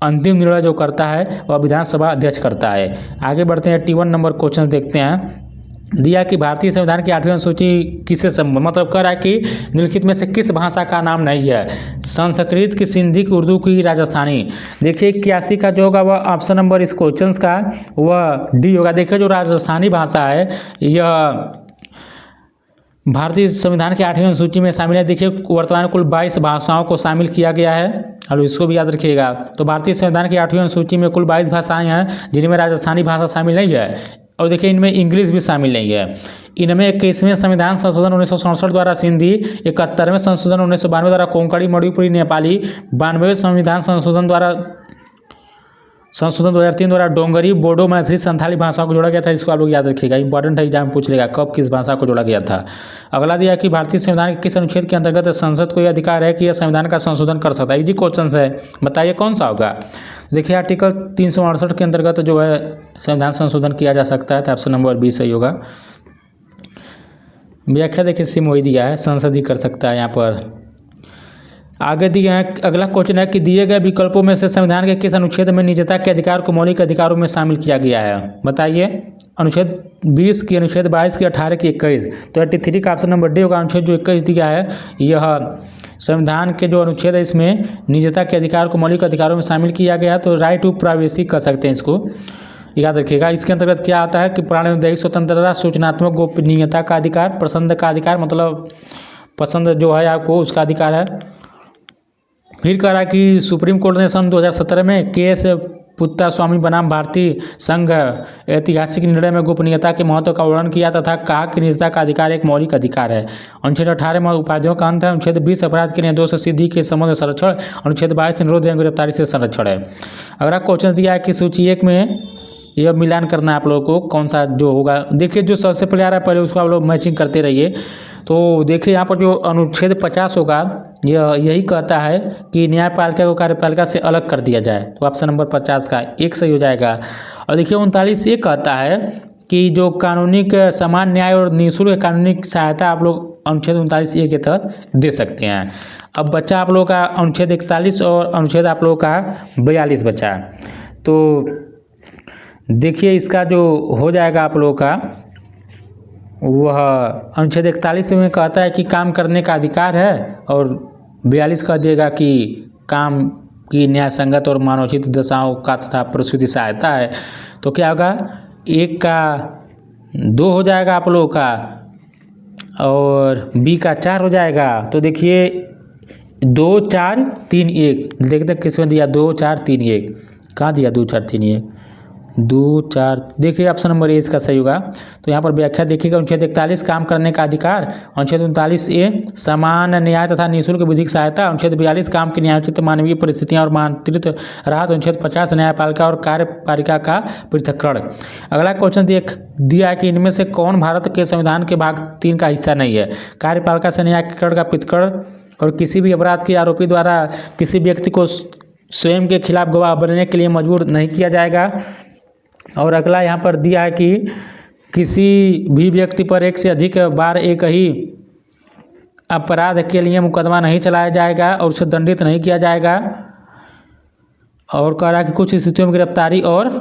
अंतिम निर्णय जो करता है वह विधानसभा अध्यक्ष करता है। आगे बढ़ते हैं 81 नंबर क्वेश्चन देखते हैं। दिया कि भारतीय संविधान की 8वीं अनुसूची किससे संबंध मतलब कह रहा है कि निम्नलिखित में से किस भाषा का नाम नहीं है? संस्कृत की, सिंधी की, उर्दू की, राजस्थानी। देखिए 81 का जो होगा वह ऑप्शन नंबर इस क्वेश्चन का वह डी होगा। देखिए जो राजस्थानी भाषा है यह भारतीय संविधान के 8वीं अनुसूची में शामिल है। देखिए वर्तमान कुल 22 भाषाओं को शामिल किया गया है और इसको भी याद रखिएगा। तो भारतीय संविधान की 8वीं अनुसूची में कुल 22 भाषाएं हैं जिनमें राजस्थानी भाषा शामिल नहीं है और देखिए इनमें इंग्लिश भी शामिल नहीं है। इनमें 21वें संविधान संशोधन 1967 द्वारा सिंधी, 71वें संशोधन 1992 द्वारा कोंकणी, मणिपुरी, नेपाली, 92वें संविधान संशोधन 2003 द्वारा डोंगरी, बोडो, मैथिली, संथाली भाषाओं को जोड़ा गया था। इसको आप लोग याद रखिएगा, इंपॉर्टेंट है, एग्जाम पूछ लेगा कब किस भाषा को जोड़ा गया था। अगला दिया कि भारतीय संविधान के किस अनुच्छेद के अंतर्गत संसद को यह अधिकार है कि यह संविधान का संशोधन कर सकता है। इजी क्वेश्चन है, बताइए कौन सा होगा। देखिए आर्टिकल 368 के अंतर्गत जो है संविधान संशोधन किया जा सकता है, तो ऑप्शन नंबर 20 सही होगा। व्याख्या देखिए सिम वही दिया है, संसद ही कर सकता है यहाँ पर। आगे दिया है, अगला क्वेश्चन है कि दिए गए विकल्पों में से संविधान के किस अनुच्छेद में निजता के अधिकार को मौलिक अधिकारों में शामिल किया गया है, बताइए। अनुच्छेद 20 की, अनुच्छेद 22 की, 18 की, 21। तो 83 का ऑप्शन नंबर डी होगा। अनुच्छेद जो 21 दिया है यह संविधान के जो अनुच्छेद है इसमें निजता के अधिकार को मौलिक अधिकारों में शामिल किया गया, तो राइट टू प्राइवेसी कर सकते हैं, इसको याद रखिएगा। इसके अंतर्गत क्या आता है कि प्राणवायु स्वतंत्रता, सूचनात्मक गोपनीयता का अधिकार, पसंद का अधिकार, मतलब पसंद जो है आपको उसका अधिकार है। फिर कह रहा है कि सुप्रीम कोर्ट ने सन 2017 में केएस पुत्तास्वामी बनाम भारतीय संघ ऐतिहासिक निर्णय में गोपनीयता के महत्व का वर्णन किया तथा कहा कि निजता का अधिकार एक मौलिक अधिकार है। अनुच्छेद 18 में उपाधियों का अंत है। अनुच्छेद 20 अपराध के निर्दोष से सिद्धि के संबंध में संरक्षण। अनुच्छेद 22 निरोध एवं गिरफ्तारी से संरक्षण है। अगला क्वेश्चन दिया है कि सूची 1 में यह मिलान करना है आप लोगों को, कौन सा जो होगा। देखिए जो सबसे पहले आ रहा है पहले उसको आप लोग मैचिंग करते रहिए। तो देखिए यहाँ पर जो अनुच्छेद 50 होगा यही कहता है कि न्यायपालिका को कार्यपालिका से अलग कर दिया जाए, तो ऑप्शन नंबर 50 का एक सही हो जाएगा। और देखिए 39 ये कहता है कि जो कानूनी समान न्याय और निःशुल्क कानूनी सहायता आप लोग अनुच्छेद 39 के तहत दे सकते हैं। अब बच्चा आप लोगों का अनुच्छेद 41 और अनुच्छेद आप लोगों का 42 बचा। तो देखिए इसका जो हो जाएगा आप लोगों का वह अनुच्छेद 41 में कहता है कि काम करने का अधिकार है और 42 कह देगा कि काम की न्याय संगत और मानवोचित दशाओं का तथा प्रसूति सहायता है। तो क्या होगा, 1 का 2 हो जाएगा आप लोगों का और बी का 4 हो जाएगा। तो देखिए 2 4 3 1 देखते किसमें दिया 2 4 3 1, कहाँ दिया 2 4 3 1 2 4। देखिए ऑप्शन नंबर ए इसका सही होगा। तो यहाँ पर व्याख्या देखिएगा, अनुच्छेद 41 काम करने का अधिकार, अनुच्छेद 39A समान न्याय तथा निःशुल्क विधिक सहायता, अनुच्छेद 42 काम की न्यायोचित मानवीय परिस्थितियाँ और मानचित राहत, अनुच्छेद 50 न्यायपालिका और कार्यपालिका का पृथक्करण। अगला क्वेश्चन दिया है कि इनमें से कौन भारत के संविधान के भाग 3 का हिस्सा नहीं है। कार्यपालिका से न्यायीकरण का पृथक्करण और किसी भी अपराध के आरोपी द्वारा किसी व्यक्ति को स्वयं के खिलाफ गवाह बनने के लिए मजबूर नहीं किया जाएगा। और अगला यहाँ पर दिया है कि किसी भी व्यक्ति पर एक से अधिक बार एक ही अपराध के लिए मुकदमा नहीं चलाया जाएगा और उसे दंडित नहीं किया जाएगा। और कह रहा है कि कुछ स्थितियों में गिरफ्तारी और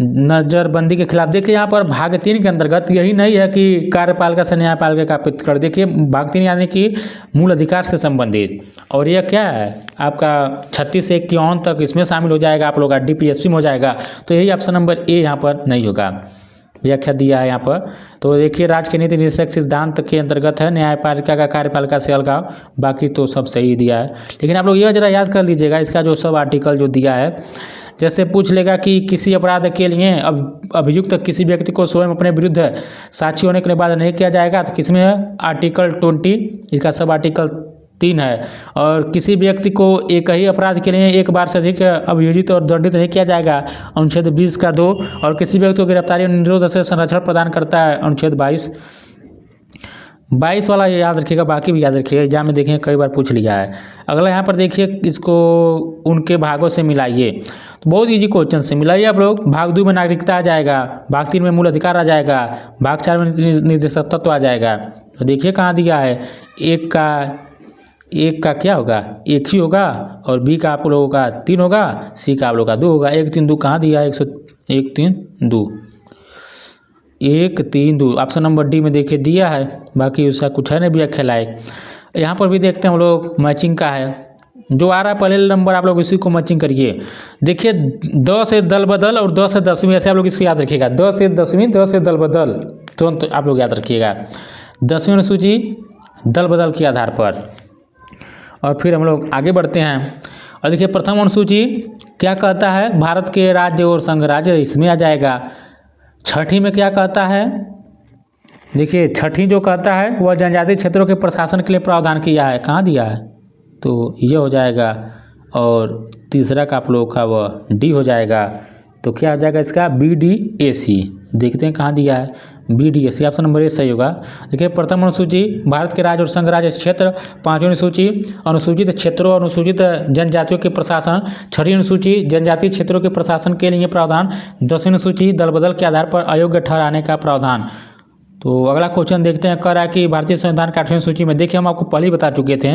नज़रबंदी के खिलाफ। देखिए यहाँ पर भाग 3 के अंतर्गत यही नहीं है कि कार्यपालिका से न्यायपालिका का पृथक्करण। देखिए भाग 3 यानी कि मूल अधिकार से संबंधित, और यह क्या है आपका 36 से 51 तक इसमें शामिल हो जाएगा आप लोग का, DPSP में हो जाएगा। तो यही ऑप्शन नंबर ए यहाँ पर नहीं होगा, व्याख्या दिया है यहाँ पर। तो देखिए राज्य के नीति निषेध सिद्धांत के अंतर्गत है न्यायपालिका का कार्यपालिका से अलगाव, बाकी तो सब सही दिया है। लेकिन आप लोग यह जरा याद कर लीजिएगा इसका जो सब आर्टिकल जो दिया है, जैसे पूछ लेगा कि किसी अपराध के लिए अभियुक्त किसी व्यक्ति को स्वयं अपने विरुद्ध साक्षी होने के बाद नहीं किया जाएगा, तो किसमें है आर्टिकल 20, इसका सब आर्टिकल 3 है। और किसी व्यक्ति को एक ही अपराध के लिए एक बार से अधिक अभियोजित और दंडित नहीं किया जाएगा, अनुच्छेद 20 का 2। और किसी व्यक्ति को गिरफ्तारी और निरोध से संरक्षण प्रदान करता है, अनुच्छेद 22 वाला ये याद रखिएगा, बाकी भी याद रखिएगा, एग्जाम में देखेंगे कई बार पूछ लिया है। अगला यहाँ पर देखिए इसको उनके भागों से मिलाइए, तो बहुत इजी क्वेश्चन से मिलाइए आप लोग। भाग 2 में नागरिकता आ जाएगा, भाग 3 में मूल अधिकार आ जाएगा, भाग 4 में निर्देशक तत्व आ जाएगा। तो देखिए कहाँ दिया है, एक का क्या होगा, 1 ही होगा, और बी का आप लोगों का 3 होगा, सी का आप लोगों का 2 होगा। 1 3 2 कहाँ दिया है, 1 3 2 1 3 2 ऑप्शन नंबर डी में देखिए दिया है, बाकी उसका कुछ है नहीं व्याख्या लायक। यहाँ पर भी देखते हैं हम लोग मैचिंग का है, जो आ रहा है पहले नंबर आप लोग इसी को मैचिंग करिए। देखिए 10 से दल बदल और 10 से 10वीं, ऐसे आप लोग इसको याद रखिएगा, 10 से 10वीं 10 से दल बदल तुरंत आप लोग याद रखिएगा। 10वीं अनुसूची दल बदल के आधार पर। और फिर हम लोग आगे बढ़ते हैं और देखिए प्रथम अनुसूची क्या कहता है, भारत के राज्य और संघ राज्य इसमें आ जाएगा। छठी में क्या कहता है, देखिए छठी जो कहता है वह जनजातीय क्षेत्रों के प्रशासन के लिए प्रावधान किया है, कहाँ दिया है, तो ये हो जाएगा। और तीसरा का आप लोग का वह डी हो जाएगा, तो क्या हो जाएगा इसका BDAC, देखते हैं कहाँ दिया है, BDAC ऑप्शन नंबर ए सही होगा। देखिए प्रथम अनुसूची भारत के राज्य और संघ राज्य क्षेत्र, 5वीं अनुसूची अनुसूचित क्षेत्रों और अनुसूचित जनजातियों के प्रशासन, 6वीं अनुसूची जनजातीय क्षेत्रों के प्रशासन के लिए प्रावधान, 10वीं अनुसूची दल बदल के आधार पर अयोग्य ठहराने का प्रावधान। तो अगला क्वेश्चन देखते हैं, कह रहा है कि भारतीय संविधान की 8वीं सूची में, देखिए हम आपको पहले ही बता चुके थे,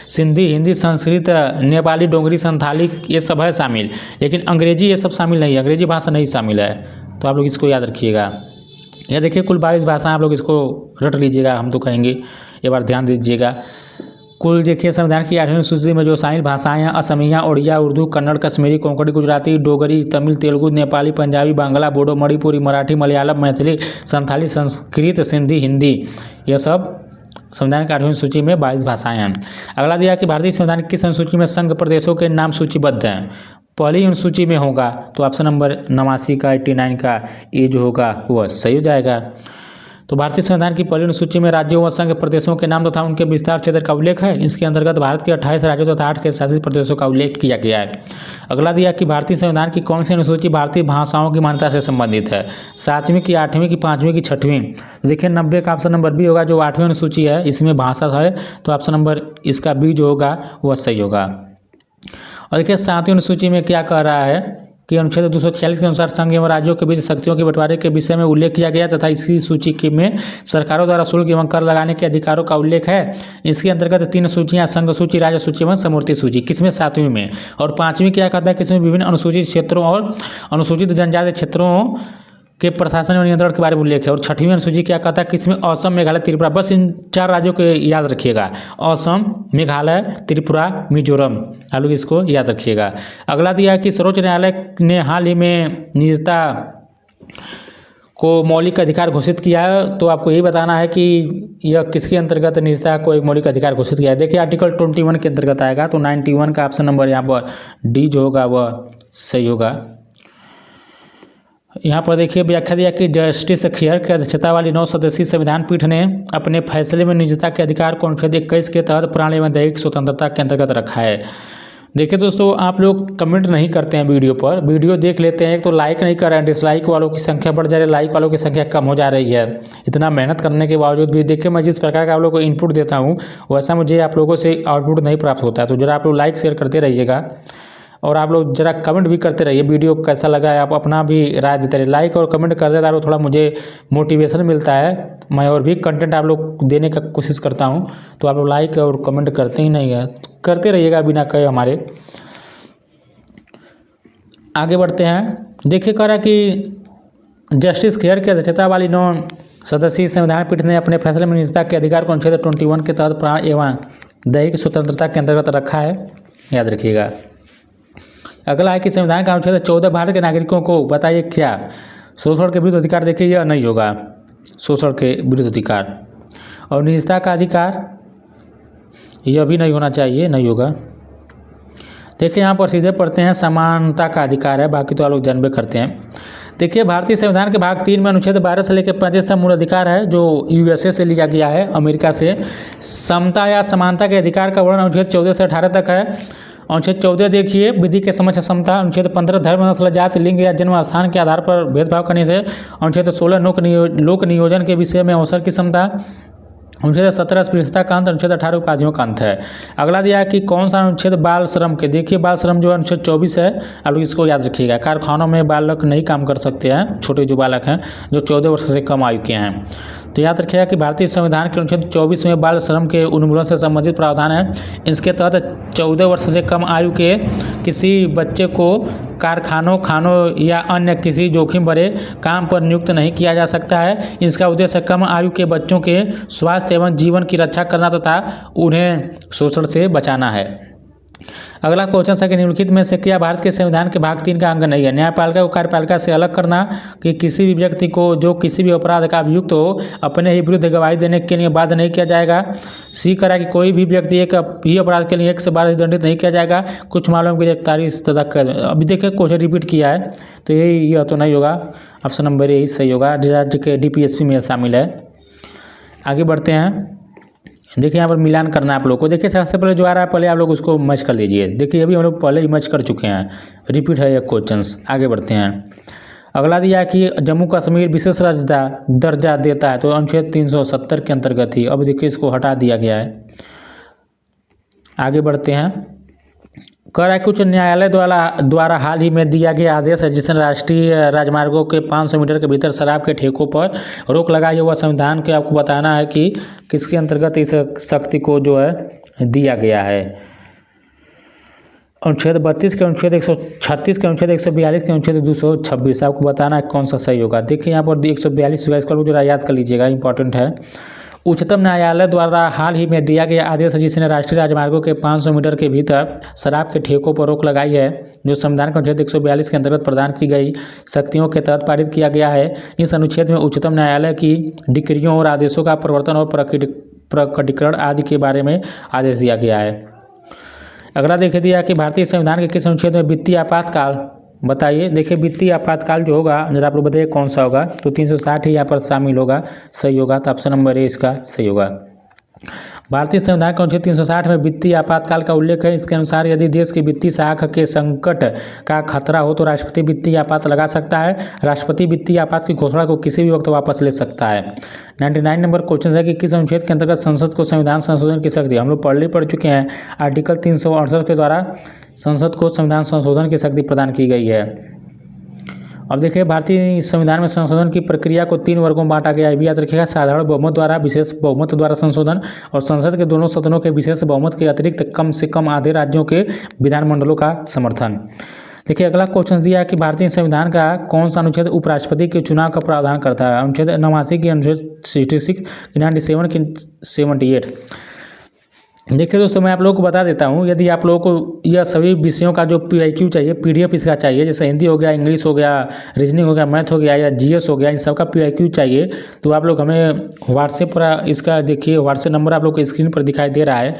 सिंधी, हिंदी, संस्कृत, नेपाली, डोगरी, संथाली ये सब है शामिल, लेकिन अंग्रेजी ये सब शामिल नहीं है, अंग्रेजी भाषा नहीं शामिल है, तो आप लोग इसको याद रखिएगा। यह देखिए कुल 22 भाषाएं, आप लोग इसको रट लीजिएगा, हम तो कहेंगे एक बार ध्यान दीजिएगा। कुल देखिए संविधान की 8वीं सूची में जो शामिल भाषाएं हैं, असमिया, उड़िया, उर्दू, कन्नड़, कश्मीरी, कोंकणी, गुजराती, डोगरी, तमिल, तेलुगु, नेपाली, पंजाबी, बांग्ला, बोडो, मणिपुरी, मराठी, मलयालम, मैथिली, संथाली, संस्कृत, सिंधी, हिंदी, यह सब संविधान की 8वीं सूची में 22 भाषाएं हैं। अगला दिया कि भारतीय संविधान की किस अनुसूची में संघ प्रदेशों के नाम सूचीबद्ध हैं, पहली अनुसूची में होगा, तो ऑप्शन नंबर 89 का 89 का ये जो होगा वह सही हो जाएगा। तो भारतीय संविधान की पहली अनुसूची में राज्यों व संघ प्रदेशों के नाम तथा उनके विस्तार क्षेत्र का उल्लेख है। इसके अंतर्गत भारत के 28 राज्यों तथा 8 के शासित प्रदेशों का उल्लेख किया गया है। अगला दिया कि भारतीय संविधान की कौन सी अनुसूची भारतीय भाषाओं की मान्यता से संबंधित है, 7वीं की, 8वीं की, 5वीं की, 6वीं। देखिए 90 का ऑप्शन नंबर बी होगा, जो 8वीं अनुसूची है इसमें भाषा है, तो ऑप्शन नंबर इसका बी जो होगा वह सही होगा। और देखिए 7वीं अनुसूची में क्या कह रहा है कि अनुच्छेद 246 के अनुसार संघ एवं राज्यों के बीच शक्तियों के बंटवारे के विषय में उल्लेख किया गया तथा इसी सूची के में सरकारों द्वारा शुल्क एवं कर लगाने के अधिकारों का उल्लेख है। इसके अंतर्गत 3 सूचियां, संघ सूची, राज्य सूची एवं समवर्ती सूची, किसमें 7वीं में। और 5वीं क्या कहता है, किसमें विभिन्न अनुसूचित क्षेत्रों और अनुसूचित जनजातीय क्षेत्रों के प्रशासन और नियंत्रण के बारे में उल्लेख है। और 6वीं अनुसूची क्या कहता है, किसमें असम, मेघालय, त्रिपुरा, बस इन 4 राज्यों को याद रखिएगा, असम, मेघालय, त्रिपुरा, मिजोरम, आप लोग इसको याद रखिएगा। अगला दिया है कि सर्वोच्च न्यायालय ने हाल ही में निजता को मौलिक अधिकार घोषित किया है, तो आपको यही बताना है कि यह किसके अंतर्गत निजता को एक मौलिक अधिकार घोषित किया है। देखिए आर्टिकल 21 के अंतर्गत आएगा, तो 91 का ऑप्शन नंबर यहाँ पर डी जो होगा वह सही होगा। यहाँ पर देखिए व्याख्या दिया कि जस्टिस खेयर की अध्यक्षता वाली 9 सदस्यीय संविधान पीठ ने अपने फैसले में निजता के अधिकार को अनुच्छेद 21 के तहत प्राण एवं दैहिक स्वतंत्रता के अंतर्गत रखा है। देखिए दोस्तों, आप लोग कमेंट नहीं करते हैं वीडियो पर, वीडियो देख लेते हैं तो लाइक नहीं कर रहे हैं, डिसलाइक वालों की संख्या बढ़ जा रही है, लाइक वालों की संख्या कम हो जा रही है। इतना मेहनत करने के बावजूद भी देखिए मैं जिस प्रकार का आप लोगों को इनपुट देता हूँ वैसा मुझे आप लोगों से आउटपुट नहीं प्राप्त होता है। तो जरा आप लोग लाइक शेयर करते रहिएगा और आप लोग जरा कमेंट भी करते रहिए, वीडियो कैसा लगा है आप अपना भी राय देते रहिए। लाइक और कमेंट कर देता है थोड़ा मुझे मोटिवेशन मिलता है, मैं और भी कंटेंट आप लोग देने का कोशिश करता हूँ। तो आप लोग लाइक और कमेंट करते ही नहीं है, करते रहिएगा बिना कहे हमारे। आगे बढ़ते हैं, देखिए कह रहा कि जस्टिस खेयर की अध्यक्षता वाली 9 सदस्यीय संविधान पीठ ने अपने फैसले में निजता के अधिकार को अनुच्छेद 21 के तहत प्राण एवं दैहिक स्वतंत्रता के अंतर्गत रखा है, याद रखिएगा। अगला है कि संविधान का अनुच्छेद 14 भारत के नागरिकों को बताइए क्या शोषण के विरुद्ध अधिकार, देखिए यह नहीं होगा, शोषण के विरुद्ध अधिकार। और निजता का अधिकार यह भी नहीं होना चाहिए, नहीं होगा। देखिए यहाँ पर सीधे पढ़ते हैं, समानता का अधिकार है, बाकी तो आप लोग जानबे करते हैं। देखिए भारतीय संविधान के भाग 3 में अनुच्छेद 12 से लेकर 25 तक मूल अधिकार है, जो USA से लिया गया है, अमेरिका से। समता या समानता के अधिकार का वर्णन अनुच्छेद 14 से 18 तक है। अनुच्छेद 14 देखिए, विधि के समक्ष समता। अनुच्छेद 15 धर्म, नस्ल, जाति, लिंग या जन्म स्थान के आधार पर भेदभाव करने से। अनुच्छेद 16 लोक नियोजन के विषय में अवसर की समता। अनुच्छेद 17 अस्पृश्यता का अंत। अनुच्छेद 18 उपाधियों का अंत है। अगला दिया है कि कौन सा अनुच्छेद बाल श्रम के, देखिए बाल श्रम जो अनुच्छेद 24 है, आप लोग इसको याद रखिएगा। कारखानों में बालक नहीं काम कर सकते हैं, छोटे जो बालक हैं जो 14 वर्ष से कम आयु के हैं। तो याद रखिएगा कि भारतीय संविधान के अनुच्छेद 24 में बाल श्रम के उन्मूलन से संबंधित प्रावधान है। इसके तहत 14 वर्ष से कम आयु के किसी बच्चे को कारखानों, खानों या अन्य किसी जोखिम भरे काम पर नियुक्त नहीं किया जा सकता है। इसका उद्देश्य कम आयु के बच्चों के स्वास्थ्य एवं जीवन की रक्षा करना तथा उन्हें शोषण से बचाना है। अगला क्वेश्चन है कि निम्नलिखित में से क्या भारत के संविधान के भाग 3 का अंग नहीं है। न्यायपालिका को कार्यपालिका से अलग करना, कि किसी भी व्यक्ति को जो किसी भी अपराध का अभियुक्त हो अपने ही विरुद्ध गवाही देने के लिए बाध्य नहीं किया जाएगा। सी करा कि कोई भी व्यक्ति एक ही अपराध के लिए 1 से 12 दंडित नहीं किया जाएगा। कुछ मामलों में गिरफ्तारी तक कर। अभी देखिए क्वेश्चन रिपीट किया है तो यह तो नहीं होगा, ऑप्शन नंबर यही सही होगा, राज्य के DPSP में शामिल है। आगे बढ़ते हैं। देखिए यहाँ पर मिलान करना है आप लोग को। देखिए सबसे पहले जो आ रहा है पहले आप लोग उसको मर्ज कर लीजिए। देखिए अभी हम लोग पहले ही मर्ज कर चुके हैं, रिपीट है ये क्वेश्चंस। आगे बढ़ते हैं। अगला दिया कि जम्मू कश्मीर विशेष राज्य दर्जा देता है, तो अनुच्छेद 370 के अंतर्गत ही। अब देखिए इसको हटा दिया गया है। आगे बढ़ते हैं। कर है कि उच्च न्यायालय द्वारा हाल ही में दिया गया आदेश है जिसने राष्ट्रीय राजमार्गों के 500 मीटर के भीतर शराब के ठेकों पर रोक लगाई है, वह संविधान के आपको बताना है कि किसके अंतर्गत इस शक्ति को जो है दिया गया है। अनुच्छेद 32 के अनुच्छेद 136 के अनुच्छेद 142 के अनुच्छेद 226 आपको बताना है कौन सा सही होगा। देखिए यहाँ पर 142 इसका जरा याद कर लीजिएगा, इंपॉर्टेंट है। उच्चतम न्यायालय द्वारा हाल ही में दिया गया आदेश है जिसने राष्ट्रीय राजमार्गों के 500 मीटर के भीतर शराब के ठेकों पर रोक लगाई है, जो संविधान के अनुच्छेद 142 के अंतर्गत प्रदान की गई शक्तियों के तहत पारित किया गया है। इस अनुच्छेद में उच्चतम न्यायालय की डिक्रियों और आदेशों का प्रवर्तन और प्रकटीकरण आदि के बारे में आदेश दिया गया है। अगला देखिए दिया कि भारतीय संविधान के किस अनुच्छेद में वित्तीय आपातकाल बताइए। देखिए वित्तीय आपातकाल जो होगा जरा आप लोग बताइए कौन सा होगा, तो 360 ही यहाँ पर शामिल होगा, सही होगा। तो ऑप्शन नंबर ए इसका सही होगा। भारतीय संविधान के अनुच्छेद 360 में वित्तीय आपातकाल का उल्लेख है। इसके अनुसार यदि देश की वित्तीय साख के संकट का खतरा हो तो राष्ट्रपति वित्तीय आपात लगा सकता है। राष्ट्रपति वित्तीय आपात की घोषणा को किसी भी वक्त वापस ले सकता है। 99 नंबर क्वेश्चन है कि किस अनुच्छेद के अंतर्गत संसद को संविधान संशोधन की शक्ति, हम लोग पढ़ चुके हैं, आर्टिकल 368 के द्वारा संसद को संविधान संशोधन की शक्ति प्रदान की गई है। अब देखिए भारतीय संविधान में संशोधन की प्रक्रिया को 3 वर्गों में बांटा गया है, भी याद रखिएगा। साधारण बहुमत द्वारा, विशेष बहुमत द्वारा संशोधन, और संसद के दोनों सदनों के विशेष बहुमत के अतिरिक्त कम से कम आधे राज्यों के विधानमंडलों का समर्थन। देखिए अगला क्वेश्चन दिया है कि भारतीय संविधान का कौन सा अनुच्छेद उपराष्ट्रपति के चुनाव का प्रावधान करता है। अनुच्छेद 89 की, अनुच्छेद 66, 97 की, 78। देखिए दोस्तों मैं आप लोगों को बता देता हूँ, यदि आप लोगों को यह सभी विषयों का जो PIQ चाहिए, PDF इसका चाहिए, जैसे हिंदी हो गया, इंग्लिश हो गया, रीजनिंग हो गया, मैथ हो गया या GS हो गया, इन सब का PIQ चाहिए तो आप लोग हमें व्हाट्सएप पर इसका देखिए व्हाट्सएप नंबर आप लोग को स्क्रीन पर दिखाई दे रहा है,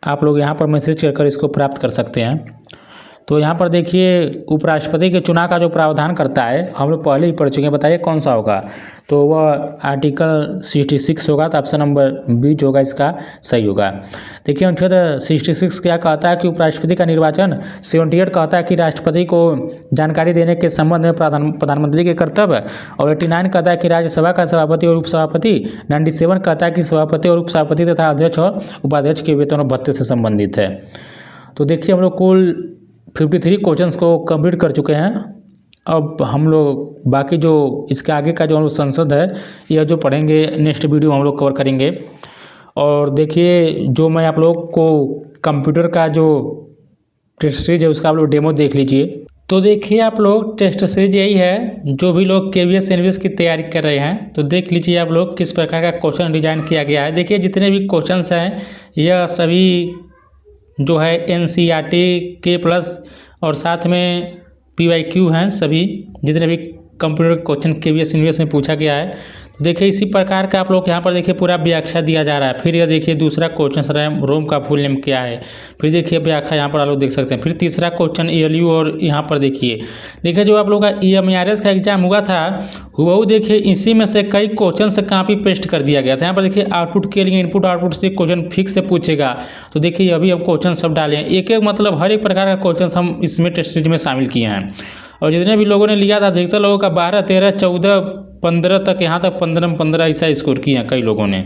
आप लोग यहाँ पर मैसेज कर इसको प्राप्त कर सकते हैं। तो यहाँ पर देखिए उपराष्ट्रपति के चुनाव का जो प्रावधान करता है हम लोग पहले ही पढ़ चुके हैं, बताइए कौन सा होगा। तो वह आर्टिकल 66 होगा, तो ऑप्शन नंबर बी जो होगा इसका सही होगा। देखिए अनुच्छेद 66 क्या कहता है कि उपराष्ट्रपति का निर्वाचन। 78 कहता है कि राष्ट्रपति को जानकारी देने के संबंध में प्रधानमंत्री के कर्तव्य, और 89 कहता है कि राज्यसभा का सभापति और उपसभापति। 97 कहता है कि सभापति और उपसभापति तथा अध्यक्ष और उपाध्यक्ष के वेतन और भत्ते से संबंधित है। तो देखिए हम लोग कुल 53 क्वेश्चंस को कंप्लीट कर चुके हैं। अब हम लोग बाकी जो इसके आगे का जो हम लोग संसद है यह जो पढ़ेंगे नेक्स्ट वीडियो हम लोग कवर करेंगे। और देखिए जो मैं आप लोग को कंप्यूटर का जो टेस्ट सीरीज है उसका आप लोग डेमो देख लीजिए। तो देखिए आप लोग टेस्ट सीरीज यही है, जो भी लोग KVS NVS की तैयारी कर रहे हैं तो देख लीजिए आप लोग किस प्रकार का क्वेश्चन डिजाइन किया गया है। देखिए जितने भी क्वेश्चंस हैं यह सभी जो है NCERT के प्लस और साथ में PYQ हैं, सभी जितने भी कंप्यूटर क्वेश्चन KVS NVS में पूछा गया है। तो देखिए इसी प्रकार का आप लोग यहाँ पर देखिए पूरा व्याख्या दिया जा रहा है। फिर यह देखिए दूसरा क्वेश्चन रोम का फुल नेम क्या है, फिर देखिए व्याख्या यहाँ पर आप लोग देख सकते हैं। फिर तीसरा क्वेश्चन ALU, और यहाँ पर देखिए जो आप लोग का EMRS का एग्जाम हुआ था हुबहू देखिए इसी में से कई क्वेश्चन से कॉपी पेस्ट कर दिया गया था। यहाँ पर देखिए आउटपुट के लिए इनपुट आउटपुट से क्वेश्चन फिक्स से पूछेगा। तो देखिए अभी हम क्वेश्चन सब डाले हैं, एक एक मतलब हर एक प्रकार का क्वेश्चन हम इसमें टेस्ट सीरीज में शामिल किए हैं। और जितने भी लोगों ने लिया था अधिकतर लोगों का 12, 13, 14, 15 तक, यहाँ तक 15 में 15 ऐसा स्कोर किए हैं कई लोगों ने।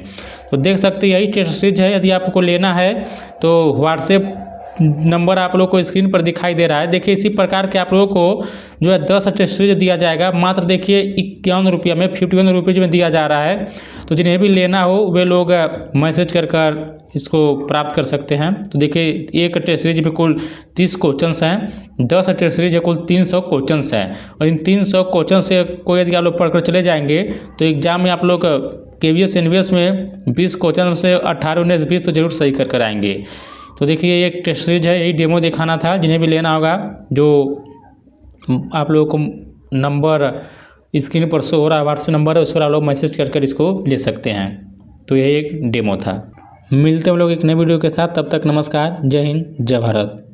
तो देख सकते हैं यही टेस्ट सीरीज है। यदि आपको लेना है तो व्हाट्सएप नंबर आप लोग को स्क्रीन पर दिखाई दे रहा है। देखिए इसी प्रकार के आप लोगों को जो है 10 टेस्ट सीरीज दिया जाएगा, मात्र देखिए 51 रुपये में, 51 रुपीज़ में दिया जा रहा है। तो जिन्हें भी लेना हो वे लोग मैसेज कर इसको प्राप्त कर सकते हैं। तो देखिए एक टेस्ट सीरीज में कुल 30 क्वेश्चन्स हैं, 10 टेस्ट सीरीज है कुल 300 क्वेश्चन्स हैं। और इन 300 क्वेश्चन से कोई यदि आप लोग पढ़कर चले जाएंगे तो एग्जाम में आप लोग KVS NVS में 20 क्वेश्चन से 18, 19, 20 तो जरूर सही कर आएंगे। तो देखिए ये एक टेस्ट सीरीज है, यही डेमो दिखाना था। जिन्हें भी लेना होगा, जो आप लोगों को नंबर स्क्रीन पर शो हो रहा है, व्हाट्सएप नंबर है, उस पर आप लोग मैसेज कर इसको ले सकते हैं। तो यही एक डेमो था। मिलते हैं हम लोग एक नए वीडियो के साथ, तब तक नमस्कार, जय हिंद, जय भारत।